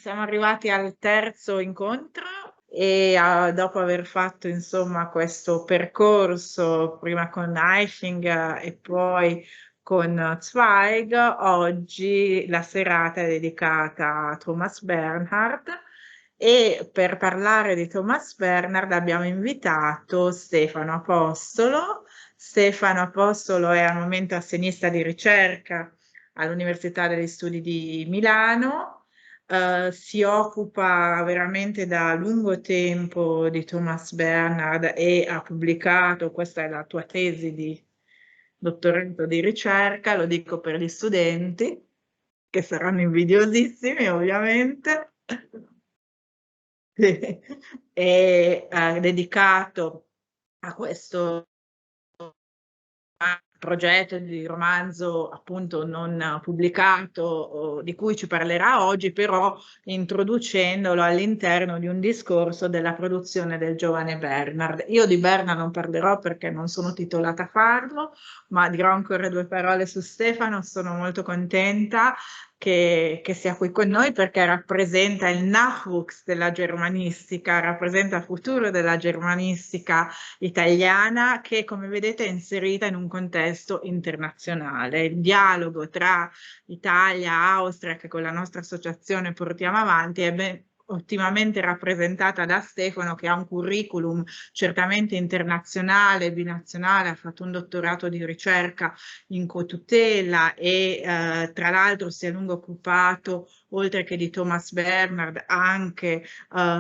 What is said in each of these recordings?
siamo arrivati al terzo incontro e dopo aver fatto insomma questo percorso prima con Eiching e poi con Zweig, oggi la serata è dedicata a Thomas Bernhard e per parlare di Thomas Bernhard abbiamo invitato Stefano Apostolo. Stefano Apostolo è al momento assenista di ricerca all'Università degli Studi di Milano. Si occupa veramente da lungo tempo di Thomas Bernhard e ha pubblicato, questa è la tua tesi di dottorato di ricerca, lo dico per gli studenti, che saranno invidiosissimi ovviamente, e ha dedicato a questo progetto di romanzo appunto non pubblicato, di cui ci parlerà oggi, però introducendolo all'interno di un discorso della produzione del giovane Bernhard. Io di Bernhard non parlerò perché non sono titolata a farlo, ma dirò ancora due parole su Stefano. Sono molto contenta che sia qui con noi perché rappresenta il Nachwuchs della germanistica, rappresenta il futuro della germanistica italiana che, come vedete, è inserita in un contesto internazionale. Il dialogo tra Italia e Austria, che con la nostra associazione portiamo avanti, è ben ottimamente rappresentata da Stefano, che ha un curriculum certamente internazionale, binazionale, ha fatto un dottorato di ricerca in cotutela e tra l'altro si è a lungo occupato, oltre che di Thomas Bernhard, anche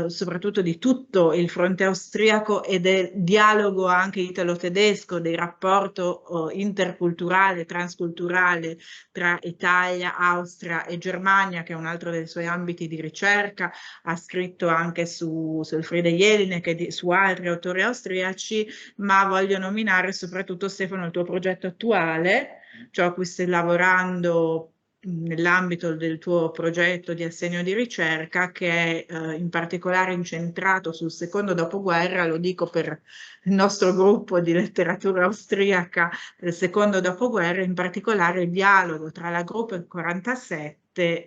soprattutto di tutto il fronte austriaco e del dialogo anche italo-tedesco, del rapporto interculturale, transculturale tra Italia, Austria e Germania, che è un altro dei suoi ambiti di ricerca. Ha scritto anche sul Friede Jelinek e su altri autori austriaci, ma voglio nominare soprattutto, Stefano, il tuo progetto attuale, ciò a cui stai lavorando nell'ambito del tuo progetto di assegno di ricerca, che è in particolare incentrato sul secondo dopoguerra. Lo dico per il nostro gruppo di letteratura austriaca del secondo dopoguerra, in particolare il dialogo tra la Gruppe 47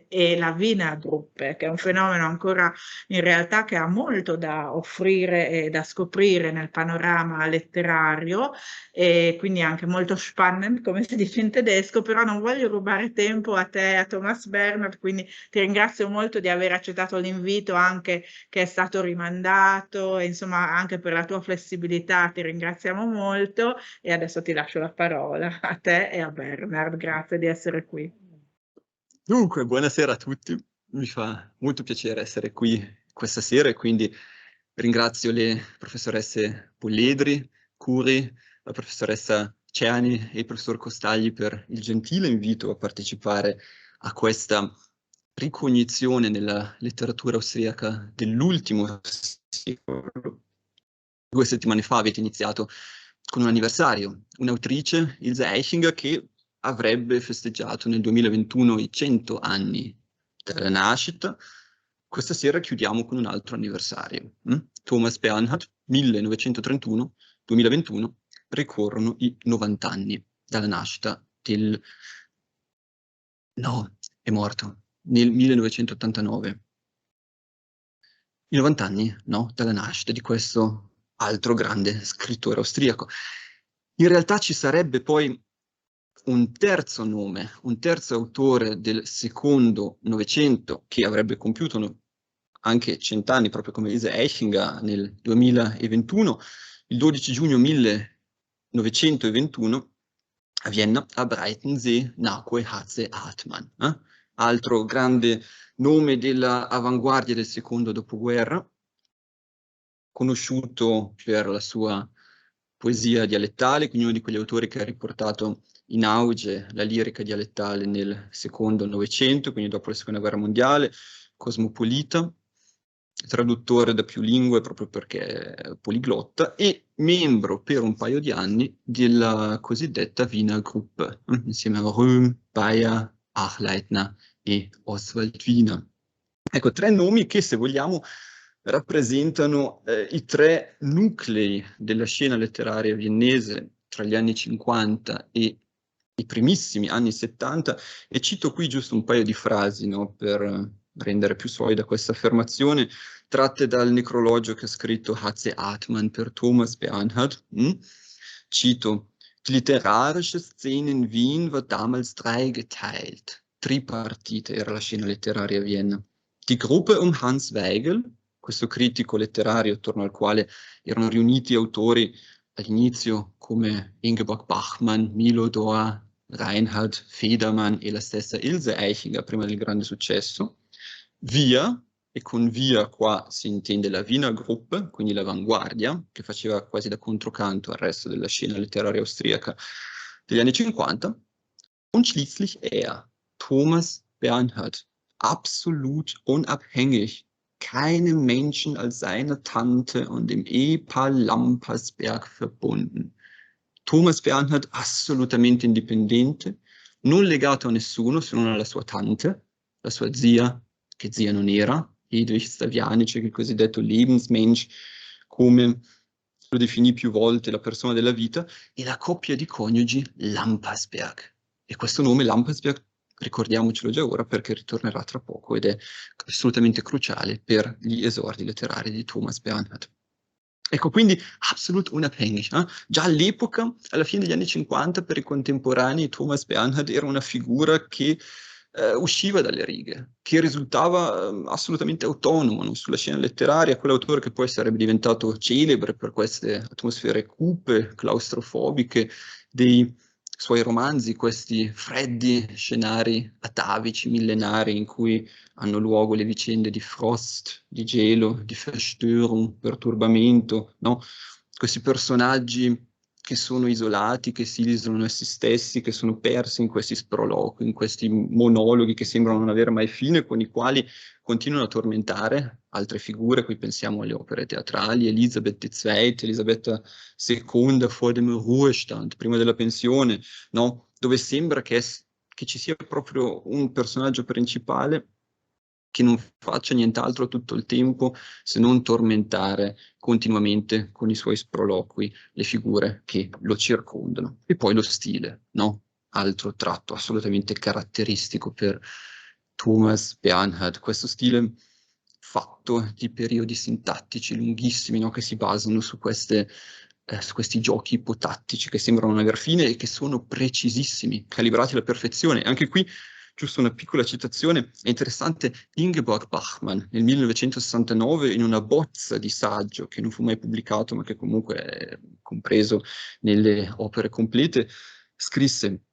e la Wiener Gruppe, che è un fenomeno ancora in realtà che ha molto da offrire e da scoprire nel panorama letterario, e quindi anche molto spannend, come si dice in tedesco. Però non voglio rubare tempo a te, a Thomas Bernhard, quindi ti ringrazio molto di aver accettato l'invito, anche che è stato rimandato, e insomma anche per la tua flessibilità ti ringraziamo molto, e adesso ti lascio la parola a te e a Bernhard. Grazie di essere qui. Dunque, buonasera a tutti. Mi fa molto piacere essere qui questa sera e quindi ringrazio le professoresse Polledri, Curi, la professoressa Ciani e il professor Costagli per il gentile invito a partecipare a questa ricognizione nella letteratura austriaca dell'ultimo secolo. 2 settimane fa avete iniziato con un anniversario, un'autrice, Ilse Eichinger, che avrebbe festeggiato nel 2021 i 100 anni dalla nascita. Questa sera chiudiamo con un altro anniversario. Thomas Bernhard, 1931-2021, ricorrono i 90 anni dalla nascita del... No, è morto nel 1989. I 90 anni, no, dalla nascita di questo altro grande scrittore austriaco. In realtà ci sarebbe poi un terzo nome, un terzo autore del secondo Novecento che avrebbe compiuto anche 100 anni, proprio come Lise Eichinger nel 2021, il 12 giugno 1921 a Vienna, a Breitensee, nacque Hasse Hartmann, altro grande nome dell'avanguardia del secondo dopoguerra, conosciuto per la sua poesia dialettale, quindi uno di quegli autori che ha riportato in auge la lirica dialettale nel secondo Novecento, quindi dopo la Seconda Guerra Mondiale, cosmopolita, traduttore da più lingue proprio perché è poliglotta, e membro per un paio di anni della cosiddetta Wiener Gruppe, insieme a Röhm, Bayer, Achleitner e Oswald Wiener. Ecco, 3 nomi che, se vogliamo, rappresentano i 3 nuclei della scena letteraria viennese tra gli anni 50 e i primissimi anni 70, e cito qui giusto un paio di frasi, no, per rendere più solida questa affermazione, tratte dal necrologio che ha scritto H.C. Artmann per Thomas Bernhard. Cito: Die literarische Szene in Wien war damals dreigeteilt. Tripartite era la scena letteraria a Vienna. Die Gruppe um Hans Weigel, questo critico letterario attorno al quale erano riuniti autori all'inizio come Ingeborg Bachmann, Milo Dohr, Reinhard Federmann e la stessa Ilse Eichinger prima del grande successo. Wir, e con wir qua si intende la Wiener Gruppe, quindi l'avanguardia, che faceva quasi da controcanto al resto della scena letteraria austriaca degli anni 50. Und schließlich Thomas Bernhard, absolut unabhängig, keinem Menschen als seine Tante und dem Ehepaar Lampersberg verbunden. Thomas Bernhard assolutamente indipendente, non legato a nessuno se non alla sua tante, la sua zia, che zia non era, Hedwig Stavianice, il cosiddetto Lebensmensch, come lo definì più volte la persona della vita, e la coppia di coniugi Lampersberg. E questo nome Lampersberg, ricordiamocelo già ora perché ritornerà tra poco ed è assolutamente cruciale per gli esordi letterari di Thomas Bernhard. Ecco, quindi absolut unabhängig. Già all'epoca, alla fine degli anni 50, per i contemporanei, Thomas Bernhard era una figura che usciva dalle righe, che risultava assolutamente autonomo, no? Sulla scena letteraria, quell'autore che poi sarebbe diventato celebre per queste atmosfere cupe, claustrofobiche dei suoi romanzi, questi freddi scenari atavici, millenari, in cui hanno luogo le vicende di Frost, di gelo, di Verstörung, perturbamento, no? Questi personaggi che sono isolati, che si isolano a se stessi, che sono persi in questi sproloqui, in questi monologhi che sembrano non avere mai fine, con i quali continuano a tormentare altre figure. Qui pensiamo alle opere teatrali, Elisabeth II, Elisabetta II vor dem Ruhestand, prima della pensione, no? Dove sembra che ci sia proprio un personaggio principale che non faccia nient'altro tutto il tempo se non tormentare continuamente con i suoi sproloqui le figure che lo circondano. E poi lo stile, no? Altro tratto assolutamente caratteristico per Thomas Bernhard, questo stile fatto di periodi sintattici lunghissimi, no? Che si basano su questi giochi ipotattici che sembrano non aver fine e che sono precisissimi, calibrati alla perfezione. Anche qui, giusto una piccola citazione, è interessante, Ingeborg Bachmann nel 1969 in una bozza di saggio che non fu mai pubblicato ma che comunque è compreso nelle opere complete, scrisse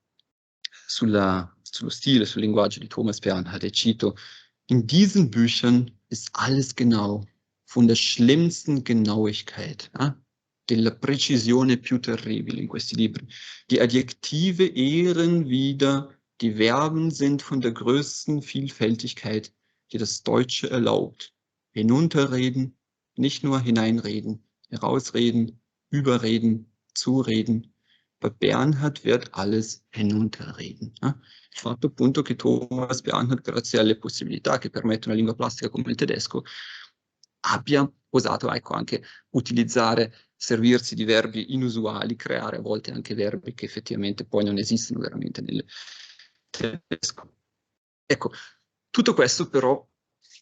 sullo stile, sul linguaggio di Thomas Bernhard, e cito: In diesen Büchern ist alles genau, von der schlimmsten Genauigkeit, della precisione più terribile in questi libri. Die Adjektive ehren wieder, die Verben sind von der größten Vielfältigkeit, die das Deutsche erlaubt. Hinunterreden, nicht nur hineinreden, herausreden, überreden, zureden. Bei Bernhard wird alles hinunterreden. Il fatto appunto che Thomas Bernhard, grazie alle possibilità che permette una lingua plastica come il tedesco, abbia osato, ecco, anche utilizzare, servirsi di verbi inusuali, creare a volte anche verbi che effettivamente poi non esistono veramente nel tedesco. Ecco, tutto questo però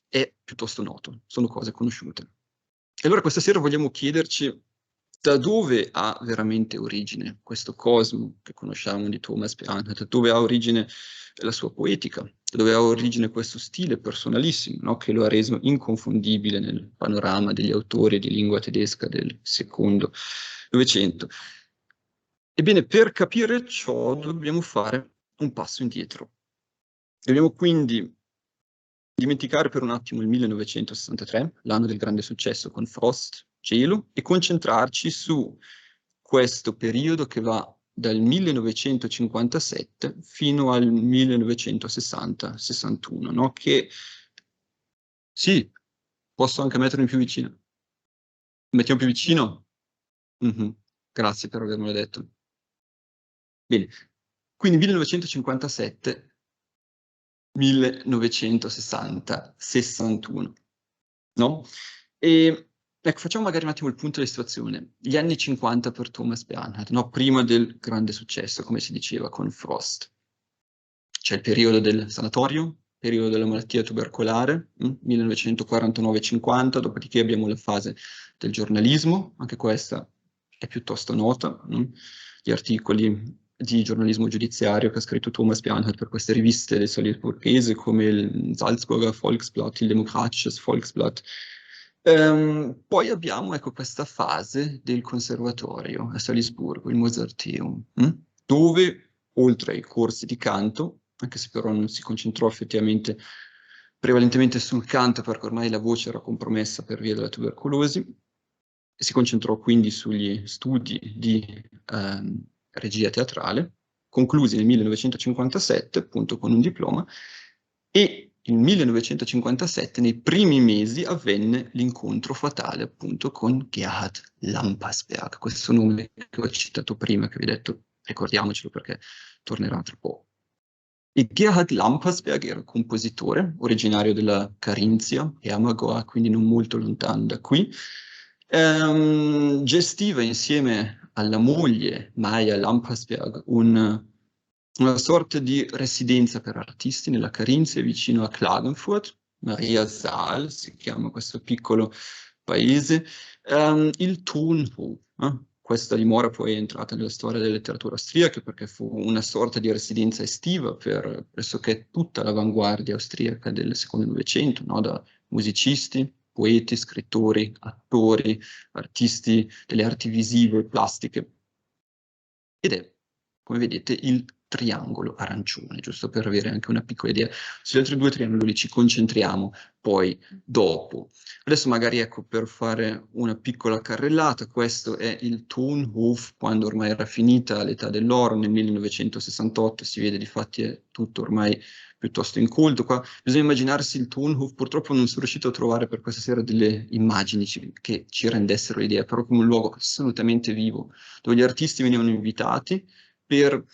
è piuttosto noto, sono cose conosciute. E allora questa sera vogliamo chiederci da dove ha veramente origine questo cosmo che conosciamo di Thomas Bernhard, da dove ha origine la sua poetica, da dove ha origine questo stile personalissimo, no? Che lo ha reso inconfondibile nel panorama degli autori di lingua tedesca del secondo Novecento. Ebbene, per capire ciò dobbiamo fare un passo indietro. Dobbiamo quindi dimenticare per un attimo il 1963, l'anno del grande successo con Frost, Gelo, e concentrarci su questo periodo che va dal 1957 fino al 1960-61, no? Che sì, posso anche mettermi più vicino. Mettiamo più vicino? Grazie per avermelo detto. Bene, quindi 1957 1960, 61, no? E ecco, facciamo magari un attimo il punto di situazione. Gli anni 50 per Thomas Bernhard, no? Prima del grande successo, come si diceva, con Frost. C'è il periodo del sanatorio, periodo della malattia tubercolare, 1949-50, dopodiché abbiamo la fase del giornalismo, anche questa è piuttosto nota, gli articoli di giornalismo giudiziario che ha scritto Thomas Bernhard per queste riviste del Salisburghese come il Salzburger Volksblatt, il Demokratisches Volksblatt. Poi abbiamo, ecco, questa fase del conservatorio a Salisburgo, il Mozarteum, dove oltre ai corsi di canto, anche se però non si concentrò effettivamente prevalentemente sul canto perché ormai la voce era compromessa per via della tubercolosi, si concentrò quindi sugli studi di regia teatrale, conclusi nel 1957 appunto con un diploma, e nel 1957 nei primi mesi avvenne l'incontro fatale appunto con Gerhard Lampersberg, questo nome che ho citato prima, che vi ho detto ricordiamocelo perché tornerà tra poco. E Gerhard Lampersberg era compositore, originario della Carinzia, Ermagor, quindi non molto lontano da qui. Gestiva insieme alla moglie Maja Lampersberg una sorta di residenza per artisti nella Carinzia vicino a Klagenfurt, Maria Saal si chiama questo piccolo paese, il Tonhof. Questa dimora poi è entrata nella storia della letteratura austriaca perché fu una sorta di residenza estiva per pressoché tutta l'avanguardia austriaca del secondo Novecento, no? Da musicisti, poeti, scrittori, attori, artisti delle arti visive e plastiche. Ed è, come vedete, il triangolo arancione, giusto per avere anche una piccola idea. Sugli altri due triangoli ci concentriamo poi dopo. Adesso magari, ecco, per fare una piccola carrellata, questo è il Tonhof, quando ormai era finita l'età dell'oro, nel 1968, si vede difatti è tutto ormai piuttosto incolto. Qua bisogna immaginarsi il Tonhof, purtroppo non sono riuscito a trovare per questa sera delle immagini che ci rendessero l'idea, però come un luogo assolutamente vivo, dove gli artisti venivano invitati per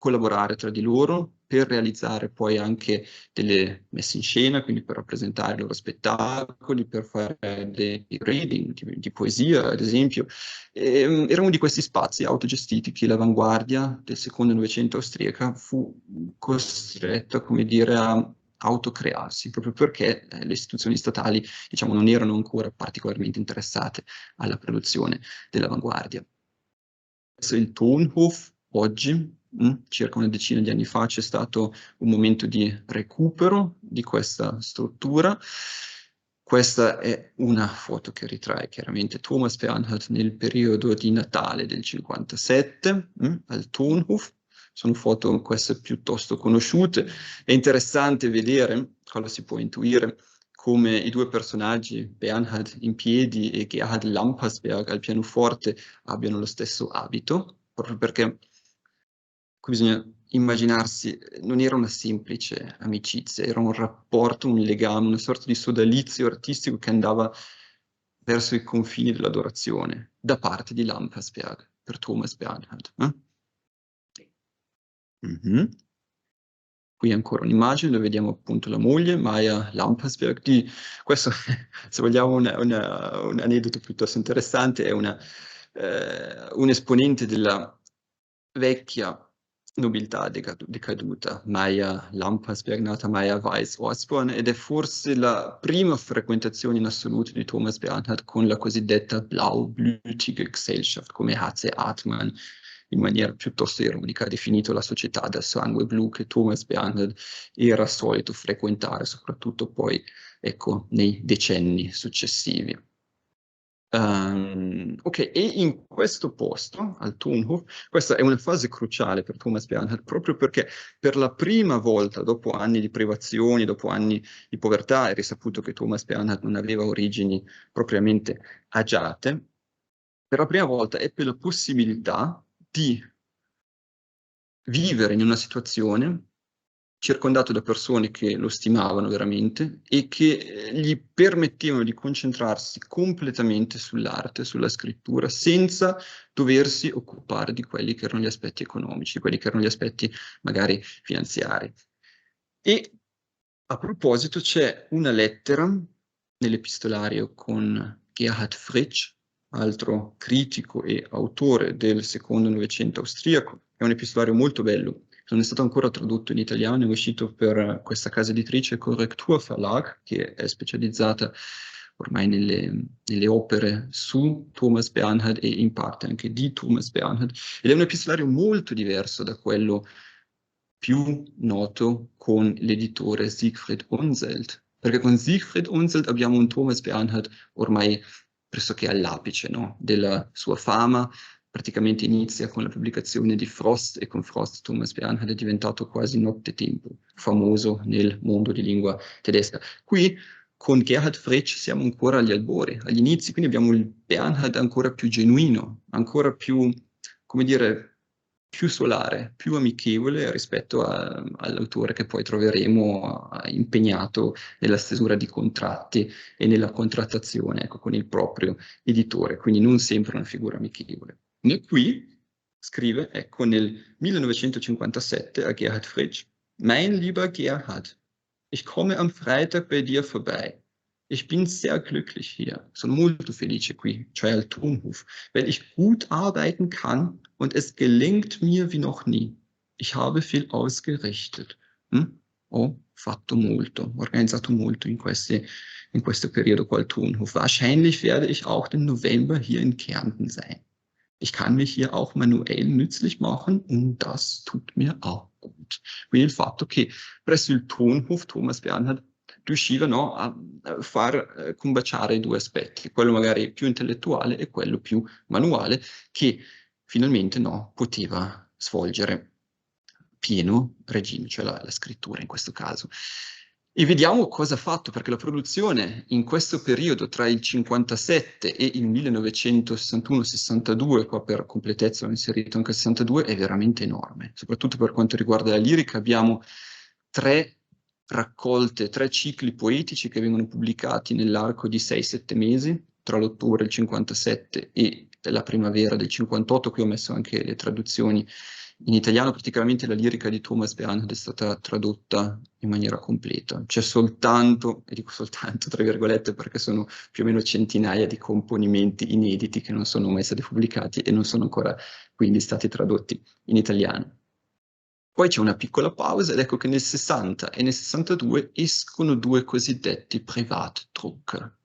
collaborare tra di loro, per realizzare poi anche delle messe in scena, quindi per rappresentare i loro spettacoli, per fare dei reading di poesia, ad esempio. Era uno di questi spazi autogestiti che l'avanguardia del secondo Novecento austriaca fu costretta, come dire, a autocrearsi, proprio perché le istituzioni statali, diciamo, non erano ancora particolarmente interessate alla produzione dell'avanguardia. Questo è il Tonhof oggi, circa una decina di anni fa c'è stato un momento di recupero di questa struttura. Questa è una foto che ritrae chiaramente Thomas Bernhard nel periodo di Natale del 57 al Tonhof. Sono foto queste piuttosto conosciute. È interessante vedere, cosa si può intuire, come i due personaggi, Bernhard in piedi e Gerhard Lampersberg al pianoforte, abbiano lo stesso abito, proprio perché qui bisogna immaginarsi, non era una semplice amicizia, era un rapporto, un legame, una sorta di sodalizio artistico che andava verso i confini dell'adorazione da parte di Lampersberg per Thomas Bernhard. Qui ancora un'immagine dove vediamo appunto la moglie, Maja Lampersberg, questo se vogliamo un aneddoto piuttosto interessante, è un esponente della vecchia nobiltà decaduta, Maja Lampersberg, nata Maja Weiss-Osborn, ed è forse la prima frequentazione in assoluto di Thomas Bernhard con la cosiddetta blaublütige Gesellschaft, come H.C. Hartmann in maniera piuttosto ironica ha definito la società del sangue blu che Thomas Bernhard era solito frequentare, soprattutto poi, ecco, nei decenni successivi. Ok, e in questo posto, al Tonhof, questa è una fase cruciale per Thomas Bernhard, proprio perché per la prima volta, dopo anni di privazioni, dopo anni di povertà, è risaputo che Thomas Bernhard non aveva origini propriamente agiate, per la prima volta ebbe la possibilità di vivere in una situazione circondato da persone che lo stimavano veramente e che gli permettevano di concentrarsi completamente sull'arte, sulla scrittura, senza doversi occupare di quelli che erano gli aspetti economici, quelli che erano gli aspetti magari finanziari. E a proposito c'è una lettera nell'epistolario con Gerhard Fritsch, altro critico e autore del secondo Novecento austriaco. È un epistolario molto bello, non è stato ancora tradotto in italiano, è uscito per questa casa editrice Korrekturverlag, che è specializzata ormai nelle opere su Thomas Bernhard e in parte anche di Thomas Bernhard, ed è un epistolario molto diverso da quello più noto con l'editore Siegfried Unseld, perché con Siegfried Unseld abbiamo un Thomas Bernhard ormai pressoché all'apice, no? Della sua fama. Praticamente inizia con la pubblicazione di Frost, e con Frost Thomas Bernhard è diventato quasi nottetempo famoso nel mondo di lingua tedesca. Qui con Gerhard Fritsch siamo ancora agli albori, agli inizi, quindi abbiamo il Bernhard ancora più genuino, ancora più, come dire, più solare, più amichevole rispetto all'autore che poi troveremo impegnato nella stesura di contratti e nella contrattazione, ecco, con il proprio editore, quindi non sempre una figura amichevole. E qui scrive, ecco, nel 1957 a Gerhard Fritsch: Mein lieber Gerhard, ich komme am Freitag bei dir vorbei. Ich bin sehr glücklich hier. Sono molto felice qui, cioè al Tonhof, weil ich gut arbeiten kann und es gelingt mir wie noch nie. Ich habe viel ausgerichtet. Ho fatto molto, organizzato molto in questo periodo qua al Tonhof. Wahrscheinlich werde ich auch den November hier in Kärnten sein. Ich kann mich hier auch manuell nützlich machen und das tut mir auch gut. Quindi il fatto che presso il Tonhof Thomas Bernhard riusciva, no, a far combaciare i due aspetti, quello magari più intellettuale e quello più manuale, che finalmente, no, poteva svolgere pieno regime, cioè la scrittura in questo caso. E vediamo cosa ha fatto, perché la produzione in questo periodo tra il 57 e il 1961-62, qua per completezza ho inserito anche il 62, è veramente enorme. Soprattutto per quanto riguarda la lirica abbiamo 3 raccolte, 3 cicli poetici che vengono pubblicati nell'arco di 6-7 mesi, tra l'ottobre del 57 e la primavera del 58. Qui ho messo anche le traduzioni in italiano. Praticamente la lirica di Thomas Bernhard è stata tradotta in maniera completa. C'è soltanto, e dico soltanto tra virgolette perché sono più o meno centinaia di componimenti inediti che non sono mai stati pubblicati e non sono ancora quindi stati tradotti in italiano. Poi c'è una piccola pausa ed ecco che nel 60 e nel 62 escono 2 cosiddetti Privatdruck,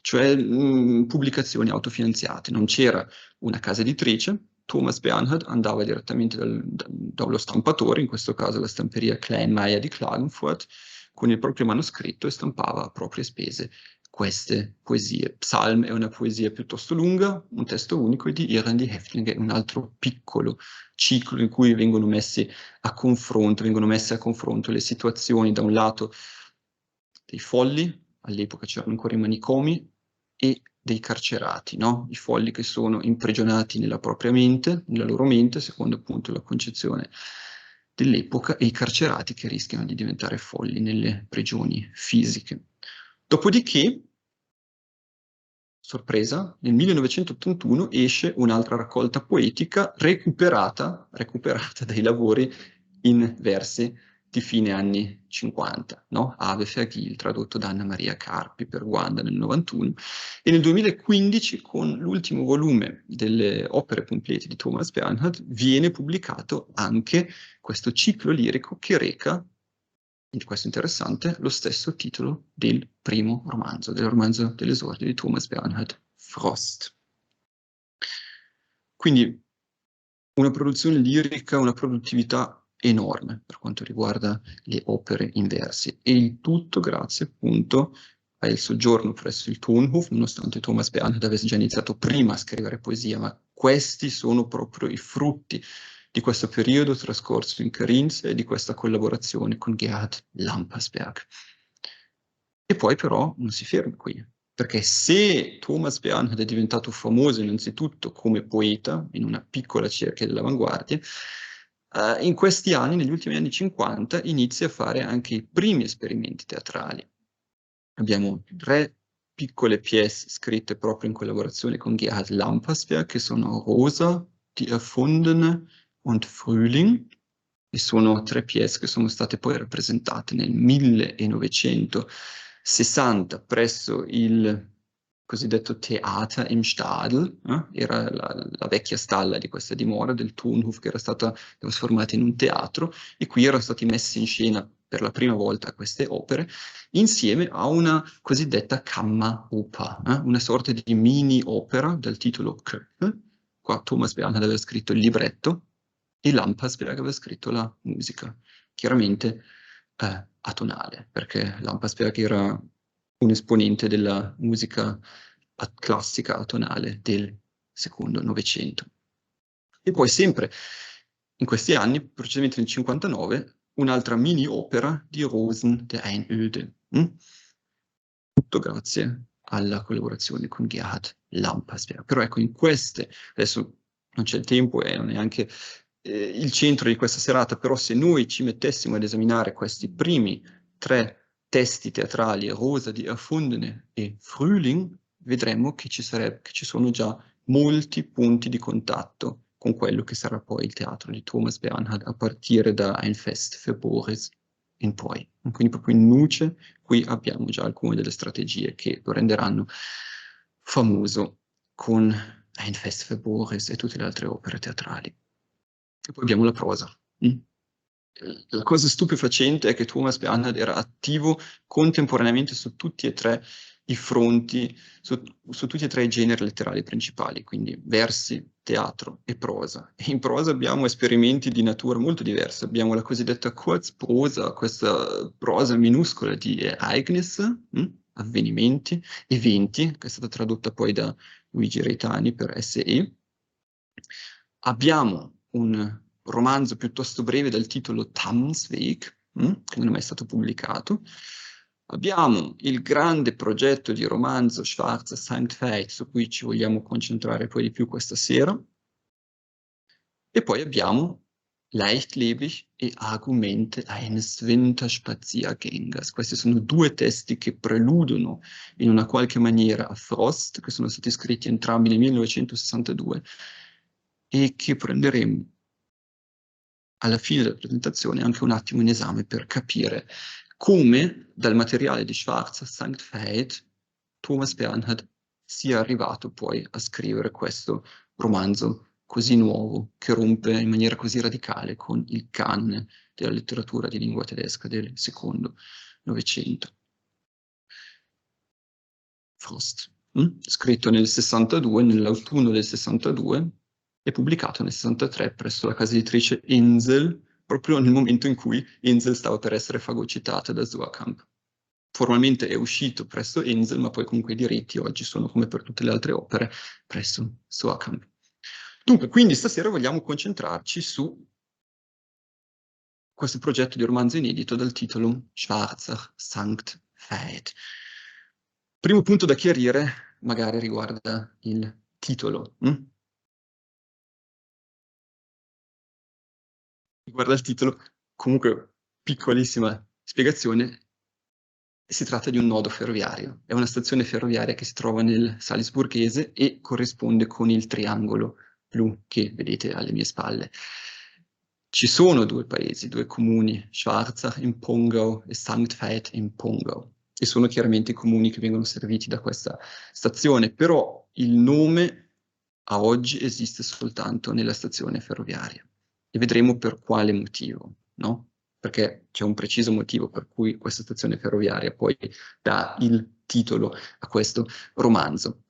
cioè pubblicazioni autofinanziate. Non c'era una casa editrice, Thomas Bernhard andava direttamente dallo stampatore, in questo caso la stamperia Kleinmeier di Klagenfurt, con il proprio manoscritto e stampava a proprie spese queste poesie. Psalm è una poesia piuttosto lunga, un testo unico, e di Irren die Häftlinge è un altro piccolo ciclo in cui vengono messe a confronto le situazioni, da un lato dei folli, all'epoca c'erano ancora i manicomi, e dei carcerati, no? I folli che sono imprigionati nella propria mente, nella loro mente, secondo appunto la concezione dell'epoca, e i carcerati che rischiano di diventare folli nelle prigioni fisiche. Dopodiché, sorpresa, nel 1981 esce un'altra raccolta poetica recuperata dai lavori in versi di fine anni 50, no? Ave Vergil, tradotto da Anna Maria Carpi per Wanda nel 91, e nel 2015, con l'ultimo volume delle opere complete di Thomas Bernhard, viene pubblicato anche questo ciclo lirico che reca, quindi questo è interessante, lo stesso titolo del primo romanzo, del romanzo dell'esordio di Thomas Bernhard, Frost. Quindi una produzione lirica, una produttività enorme per quanto riguarda le opere in versi, e il tutto grazie appunto al soggiorno presso il Tonhof, nonostante Thomas Bernhard avesse già iniziato prima a scrivere poesia, ma questi sono proprio i frutti di questo periodo trascorso in Carinthia e di questa collaborazione con Gerhard Lampersberg. E poi però non si ferma qui, perché se Thomas Bernhard è diventato famoso innanzitutto come poeta in una piccola cerchia dell'avanguardia, in questi anni, negli ultimi anni 50, inizia a fare anche i primi esperimenti teatrali. Abbiamo 3 piccole pièce scritte proprio in collaborazione con Gerhard Lampersberg, che sono Rosa, Die Erfundene und Frühling, e sono 3 pièce che sono state poi rappresentate nel 1960 presso il cosiddetto Theater im Stadel, era la vecchia stalla di questa dimora del Turnhof che era stata trasformata in un teatro, e qui erano stati messi in scena per la prima volta queste opere, insieme a una cosiddetta Kammeroper, una sorta di mini opera dal titolo Köppe. Qua Thomas Bernhard aveva scritto il libretto e Lampasberg aveva scritto la musica, chiaramente atonale, perché Lampasberg era un esponente della musica classica atonale del secondo Novecento. E poi sempre in questi anni, precisamente nel 59, un'altra mini opera di Rosen der Einöde. Tutto grazie alla collaborazione con Gerhard Lampasberg. Però ecco, in queste, adesso non c'è il tempo e non è neanche il centro di questa serata, però se noi ci mettessimo ad esaminare questi primi 3 testi teatrali, Rosa di Erfundene e Frühling, vedremmo che ci sono già molti punti di contatto con quello che sarà poi il teatro di Thomas Bernhard a partire da Ein Fest für Boris in poi. Quindi proprio in nuce qui abbiamo già alcune delle strategie che lo renderanno famoso con Ein Fest für Boris e tutte le altre opere teatrali. E poi abbiamo la prosa. La cosa stupefacente è che Thomas Bernhard era attivo contemporaneamente su tutti e 3 i fronti, su tutti e 3 i generi letterari principali, quindi versi, teatro e prosa. E in prosa abbiamo esperimenti di natura molto diversa. Abbiamo la cosiddetta Kurzprosa, questa prosa minuscola di Ereignisse, avvenimenti, eventi, che è stata tradotta poi da Luigi Reitani per SE. Abbiamo un romanzo piuttosto breve dal titolo Tamsweg, che non è mai stato pubblicato. Abbiamo il grande progetto di romanzo Schwarze Sankt Veit, su cui ci vogliamo concentrare poi di più questa sera. E poi abbiamo Leichtlebig e Argumente eines Winterspaziergängers. Questi sono 2 testi che preludono in una qualche maniera a Frost, che sono stati scritti entrambi nel 1962, e che prenderemo alla fine della presentazione anche un attimo in esame per capire come dal materiale di Schwarze Sankt Veit Thomas Bernhard sia arrivato poi a scrivere questo romanzo così nuovo, che rompe in maniera così radicale con il canone della letteratura di lingua tedesca del secondo Novecento. Frost, scritto nel 62, nell'autunno del 62, e pubblicato nel 63 presso la casa editrice Insel, proprio nel momento in cui Insel stava per essere fagocitata da Suhrkamp. Formalmente è uscito presso Insel, ma poi comunque i diritti oggi sono, come per tutte le altre opere, presso Suhrkamp. Dunque, quindi stasera vogliamo concentrarci su questo progetto di romanzo inedito dal titolo Schwarzer Sankt Veit. Primo punto da chiarire, magari riguarda il titolo. Riguarda il titolo, comunque piccolissima spiegazione, si tratta di un nodo ferroviario. È una stazione ferroviaria che si trova nel Salisburghese e corrisponde con il triangolo blu che vedete alle mie spalle. Ci sono 2 paesi, 2 comuni, Schwarzach in Pongau e Sankt Veit in Pongau, e sono chiaramente i comuni che vengono serviti da questa stazione, però il nome a oggi esiste soltanto nella stazione ferroviaria e vedremo per quale motivo, no? Perché c'è un preciso motivo per cui questa stazione ferroviaria poi dà il titolo a questo romanzo.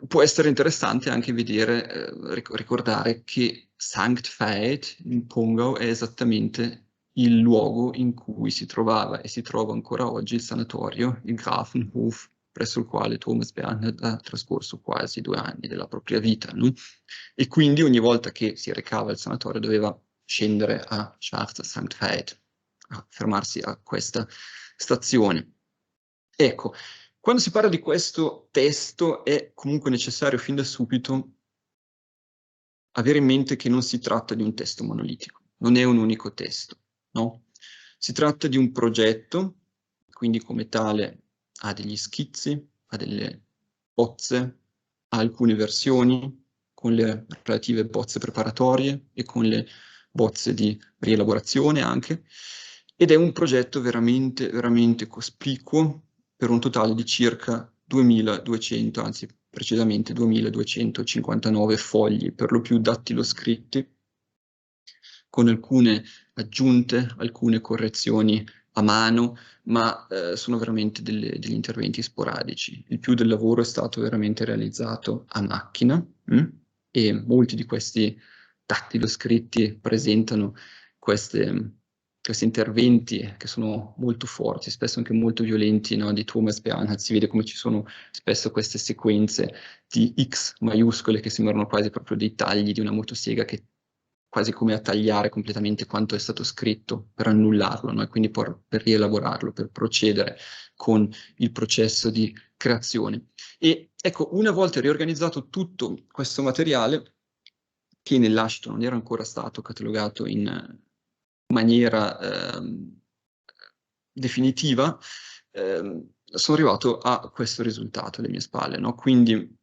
Può essere interessante anche vedere, ricordare che Sankt Veit in Pongau è esattamente il luogo in cui si trovava e si trova ancora oggi il sanatorio, il Grafenhof, presso il quale Thomas Bernhard ha trascorso quasi 2 anni della propria vita, no? E quindi ogni volta che si recava al sanatorio doveva scendere a Schwarzer Sankt Veit, a fermarsi a questa stazione. Ecco, quando si parla di questo testo è comunque necessario fin da subito avere in mente che non si tratta di un testo monolitico, non è un unico testo, no? Si tratta di un progetto, quindi come tale ha degli schizzi, ha delle bozze, ha alcune versioni con le relative bozze preparatorie e con le bozze di rielaborazione anche, ed è un progetto veramente, veramente cospicuo per un totale di circa 2200, anzi precisamente 2259 fogli, per lo più dattiloscritti, con alcune aggiunte, alcune correzioni a mano, ma sono veramente degli interventi sporadici. Il più del lavoro è stato veramente realizzato a macchina, e molti di questi dattiloscritti presentano questi interventi che sono molto forti, spesso anche molto violenti, no? Di Thomas Bernhard. Si vede come ci sono spesso queste sequenze di X maiuscole che sembrano quasi proprio dei tagli di una motosega, che quasi come a tagliare completamente quanto è stato scritto per annullarlo, no? E quindi per rielaborarlo, per procedere con il processo di creazione. E ecco, una volta riorganizzato tutto questo materiale, che nell'ascito non era ancora stato catalogato in maniera definitiva, sono arrivato a questo risultato alle mie spalle, no? Quindi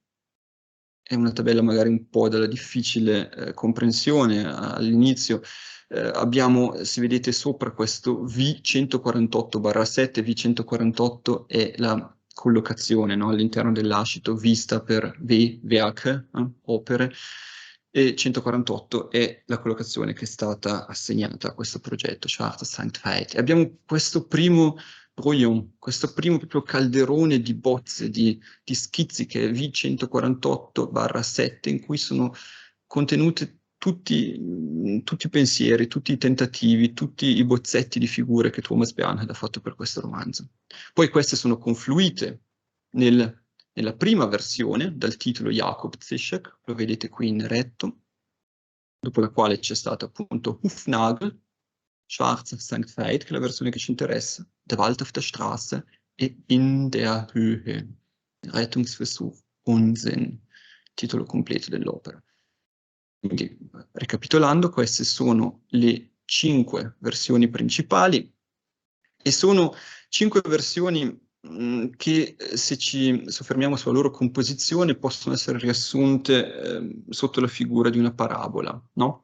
è una tabella magari un po' dalla difficile comprensione all'inizio. Abbiamo, se vedete sopra, questo V148/7, V148 è la collocazione, no? All'interno dell'ascito, vista per Werke, opere, e 148 è la collocazione che è stata assegnata a questo progetto, Schwarze Sankt Veit. Abbiamo questo primo brouillon, questo primo proprio calderone di bozze, di schizzi, che è V148/7, in cui sono contenuti tutti i pensieri, tutti i tentativi, tutti i bozzetti di figure che Thomas Bernhard ha fatto per questo romanzo. Poi queste sono confluite nella prima versione, dal titolo Jakob Zischek, lo vedete qui in retto, dopo la quale c'è stato appunto Hufnagel, Schwarze Sankt Veit, che è la versione che ci interessa, Der Wald auf der Straße e In der Höhe, Rettungsversuch, Unsinn, titolo completo dell'opera. Quindi, ricapitolando, queste sono le 5 versioni principali, e sono 5 versioni che, se ci soffermiamo sulla loro composizione, possono essere riassunte sotto la figura di una parabola, no?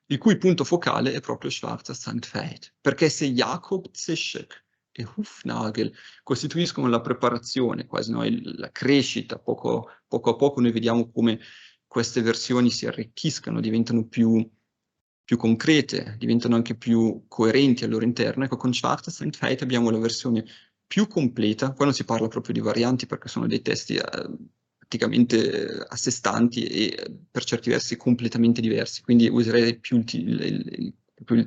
Il cui punto focale è proprio Schwarze Sankt Veit, perché se Jakob Zischek e Hufnagel costituiscono la preparazione, quasi, no? La crescita, poco a poco noi vediamo come queste versioni si arricchiscano, diventano più concrete, diventano anche più coerenti al loro interno. Ecco, con Schwarze Sankt Veit abbiamo la versione più completa. Qua non si parla proprio di varianti, perché sono dei testi praticamente a sé stanti e per certi versi completamente diversi, quindi userei più il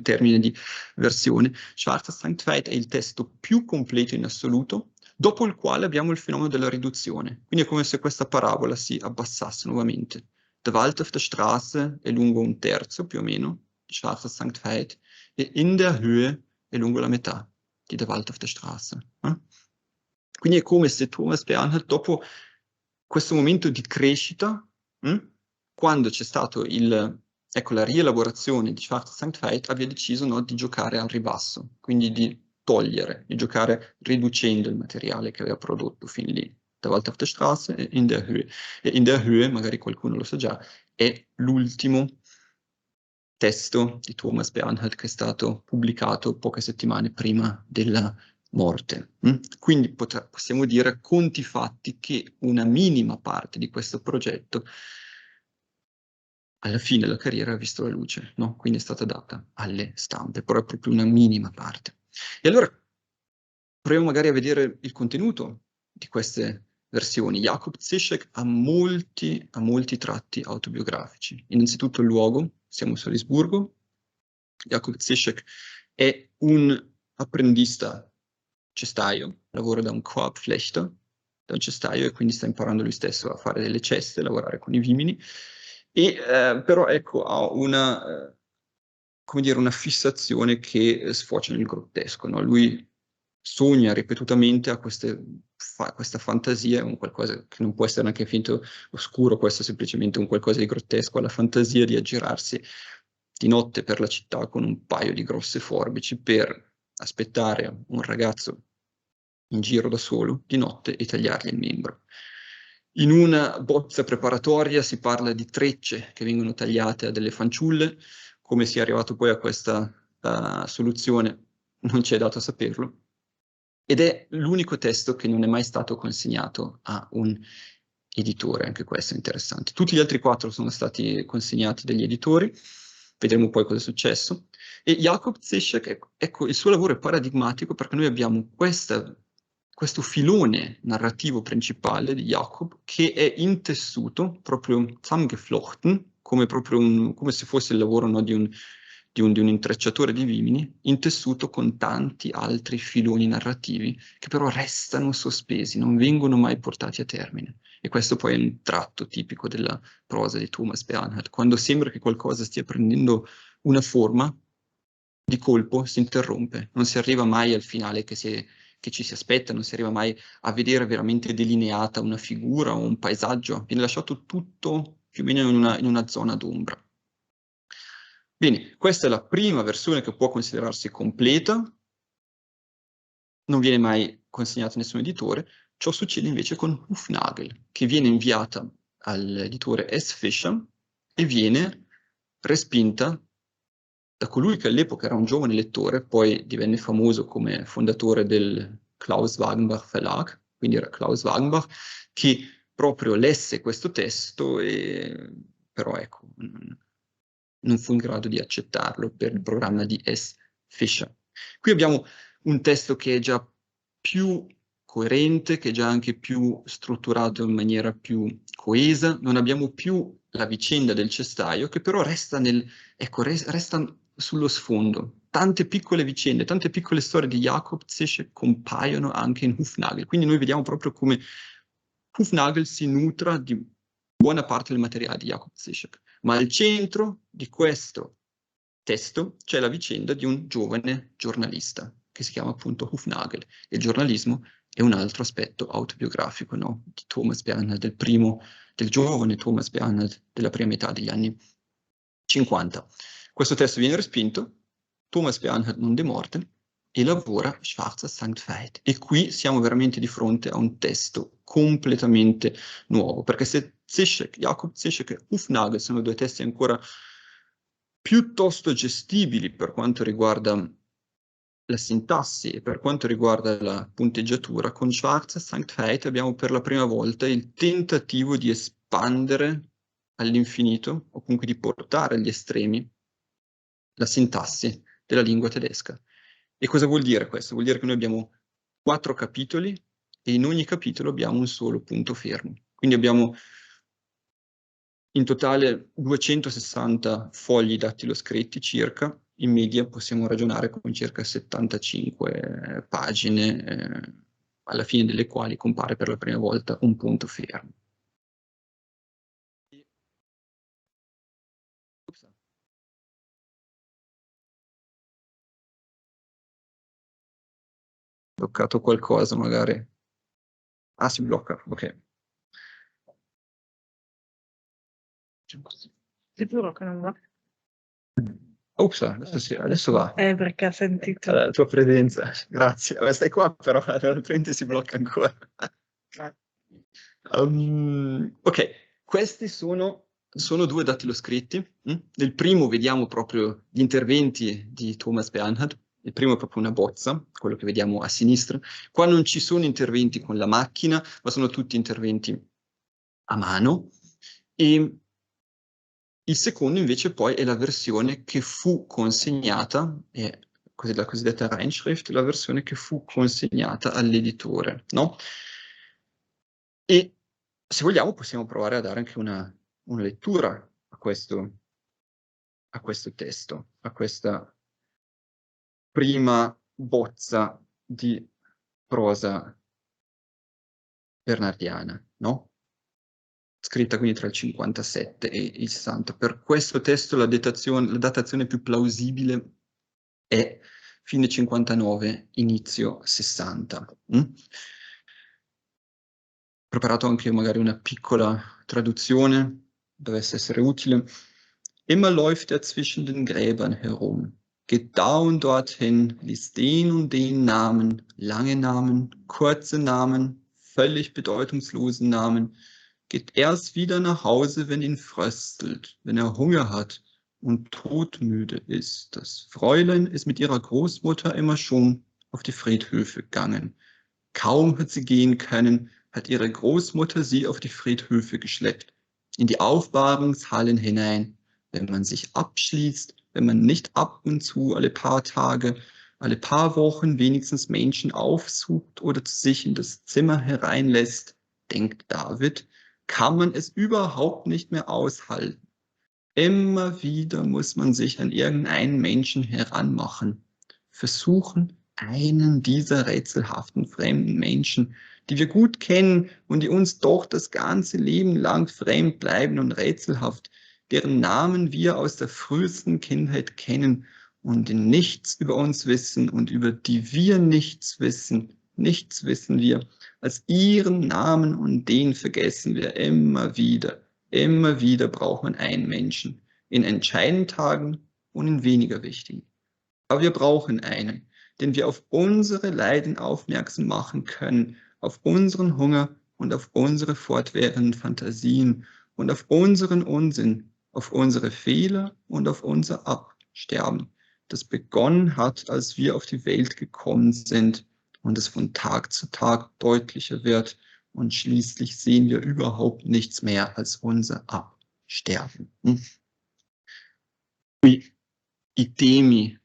termine di versione. Schwarze Sankt Veit è il testo più completo in assoluto, dopo il quale abbiamo il fenomeno della riduzione. Quindi è come se questa parabola si abbassasse nuovamente. Der Wald auf der Straße è lungo 1/3 più o meno di Schwarze Sankt Veit, e In der Höhe è lungo la metà di Der Wald auf der Straße. Quindi è come se Thomas Bernhard, dopo questo momento di crescita, quando c'è stato la rielaborazione di Schwarze Sankt Veit, abbia deciso, no, di giocare al ribasso, quindi di togliere, di giocare riducendo il materiale che aveva prodotto fin lì. Der Wald auf der Straße e In der Höhe. E In der Höhe, magari qualcuno lo sa già, è l'ultimo testo di Thomas Bernhard che è stato pubblicato poche settimane prima della morte. Quindi possiamo dire, a conti fatti, che una minima parte di questo progetto alla fine della carriera ha visto la luce, no? Quindi è stata data alle stampe, però è proprio una minima parte. E allora proviamo magari a vedere il contenuto di queste versioni. Jakob Zischek ha molti tratti autobiografici. Innanzitutto il luogo, siamo a Salisburgo. Jakob Zischek è un apprendista cestaio, lavora da un Korbflechter, da un cestaio, e quindi sta imparando lui stesso a fare delle ceste, a lavorare con i vimini, e però ecco, ha una fissazione che sfocia nel grottesco, no? Lui sogna ripetutamente, ha questa fantasia, un qualcosa che non può essere neanche finto oscuro, questo è semplicemente un qualcosa di grottesco, ha la fantasia di aggirarsi di notte per la città con un paio di grosse forbici per aspettare un ragazzo in giro da solo di notte e tagliargli il membro. In una bozza preparatoria si parla di trecce che vengono tagliate a delle fanciulle. Come sia arrivato poi a questa soluzione non ci è dato saperlo. ed è l'unico testo che non è mai stato consegnato a un editore, anche questo è interessante. Tutti gli altri 4 sono stati consegnati dagli editori, vedremo poi cosa è successo. E Jakob Zischek, ecco, il suo lavoro è paradigmatico perché noi abbiamo questo filone narrativo principale di Jakob che è intessuto, proprio zusammengeflochten, come se fosse il lavoro, no, di un intrecciatore di vimini, intessuto con tanti altri filoni narrativi che però restano sospesi, non vengono mai portati a termine. E questo poi è un tratto tipico della prosa di Thomas Bernhard. Quando sembra che qualcosa stia prendendo una forma, di colpo si interrompe, non si arriva mai al finale che ci si aspetta, non si arriva mai a vedere veramente delineata una figura o un paesaggio, viene lasciato tutto più o meno in una zona d'ombra. Bene, questa è la prima versione che può considerarsi completa, non viene mai consegnata a nessun editore. Ciò succede invece con Hufnagel, che viene inviata all'editore S. Fischer e viene respinta da colui che all'epoca era un giovane lettore, poi divenne famoso come fondatore del Klaus Wagenbach Verlag, quindi era Klaus Wagenbach, che proprio lesse questo testo, però ecco, non fu in grado di accettarlo per il programma di S. Fischer. Qui abbiamo un testo che è già più coerente, che è già anche più strutturato in maniera più coesa, non abbiamo più la vicenda del cestaio, che però resta resta sullo sfondo. Tante piccole vicende, tante piccole storie di Jakob Zischek compaiono anche in Hufnagel, quindi noi vediamo proprio come Hufnagel si nutra di buona parte del materiale di Jakob Zischek, ma al centro di questo testo c'è la vicenda di un giovane giornalista che si chiama appunto Hufnagel. Il giornalismo è un altro aspetto autobiografico, no? Di Thomas Bernhard, del giovane Thomas Bernhard della prima metà degli anni 50. Questo testo viene respinto, Thomas Bernhard non demorde e lavora Schwarzer Sankt Veit. E qui siamo veramente di fronte a un testo completamente nuovo, perché se Jakob Zischek e Hufnagel sono 2 testi ancora piuttosto gestibili per quanto riguarda la sintassi e per quanto riguarda la punteggiatura, con Schwarzer Sankt Veit abbiamo per la prima volta il tentativo di espandere all'infinito, o comunque di portare agli estremi, la sintassi della lingua tedesca. E cosa vuol dire questo? Vuol dire che noi abbiamo 4 capitoli e in ogni capitolo abbiamo un solo punto fermo. Quindi abbiamo in totale 260 fogli dattiloscritti circa, in media possiamo ragionare con circa 75 pagine, alla fine delle quali compare per la prima volta un punto fermo. Bloccato qualcosa magari. Ah, si blocca, ok. Sicuro che non va? Ops, adesso va. Perché ha sentito. La tua presenza, grazie. Vabbè, stai qua però, altrimenti si blocca ancora. Ok, questi sono 2 dattiloscritti. Nel primo vediamo proprio gli interventi di Thomas Bernhard. Il primo è proprio una bozza, quello che vediamo a sinistra. Qua non ci sono interventi con la macchina, ma sono tutti interventi a mano. E il secondo invece poi è la versione che fu consegnata, la cosiddetta Reinschrift, la versione che fu consegnata all'editore, no? E se vogliamo possiamo provare a dare anche una lettura a questo testo, a questa prima bozza di prosa bernardiana, no? Scritta quindi tra il 57 e il 60. Per questo testo la datazione più plausibile è fine 59, inizio 60. Preparato anche magari una piccola traduzione, dovesse essere utile. Immer läuft zwischen den Gräbern herum, geht da und dorthin, liest den und den Namen, lange Namen, kurze Namen, völlig bedeutungslosen Namen, geht erst wieder nach Hause, wenn ihn fröstelt, wenn Hunger hat und todmüde ist. Das Fräulein ist mit ihrer Großmutter immer schon auf die Friedhöfe gegangen. Kaum hat sie gehen können, hat ihre Großmutter sie auf die Friedhöfe geschleppt, in die Aufbahrungshallen hinein. Wenn man sich abschließt, wenn man nicht ab und zu alle paar Tage, alle paar Wochen wenigstens Menschen aufsucht oder zu sich in das Zimmer hereinlässt, denkt David, kann man es überhaupt nicht mehr aushalten. Immer wieder muss man sich an irgendeinen Menschen heranmachen, versuchen, einen dieser rätselhaften fremden Menschen, die wir gut kennen und die uns doch das ganze Leben lang fremd bleiben und rätselhaft, deren Namen wir aus der frühesten Kindheit kennen und die nichts über uns wissen und über die wir nichts wissen wir, als ihren Namen und den vergessen wir immer wieder. Immer wieder braucht man einen Menschen, in entscheidenden Tagen und in weniger wichtigen. Aber wir brauchen einen, den wir auf unsere Leiden aufmerksam machen können, auf unseren Hunger und auf unsere fortwährenden Fantasien und auf unseren Unsinn, auf unsere Fehler und auf unser Absterben, das begonnen hat, als wir auf die Welt gekommen sind und es von Tag zu Tag deutlicher wird und schließlich sehen wir überhaupt nichts mehr als unser Absterben. Qui i temi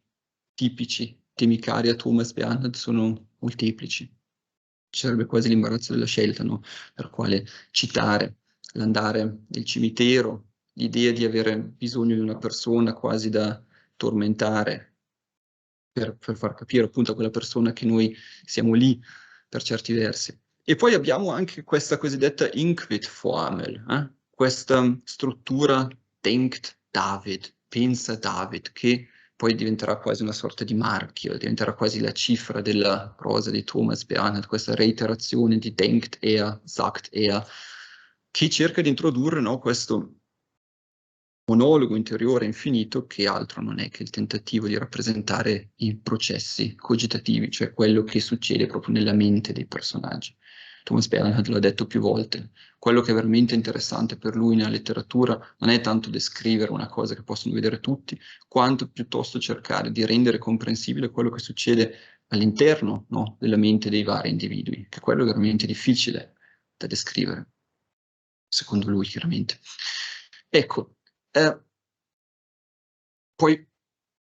tipici, temi cari a Thomas Bernhard sono molteplici. Ci sarebbe quasi l'imbarazzo della scelta, no? Per quale citare, l'andare nel cimitero, l'idea di avere bisogno di una persona quasi da tormentare per far capire appunto a quella persona che noi siamo lì per certi versi. E poi abbiamo anche questa cosiddetta Inquit-Formel, questa struttura denkt David, pensa David, che poi diventerà quasi una sorta di marchio, diventerà quasi la cifra della prosa di Thomas Bernhard, questa reiterazione di denkt er, sagt er, che cerca di introdurre, no, questo monologo interiore infinito che altro non è che il tentativo di rappresentare i processi cogitativi, cioè quello che succede proprio nella mente dei personaggi. Thomas Bernhard lo ha detto più volte, quello che è veramente interessante per lui nella letteratura non è tanto descrivere una cosa che possono vedere tutti, quanto piuttosto cercare di rendere comprensibile quello che succede all'interno, no, della mente dei vari individui, che quello è veramente difficile da descrivere, secondo lui chiaramente. Ecco, poi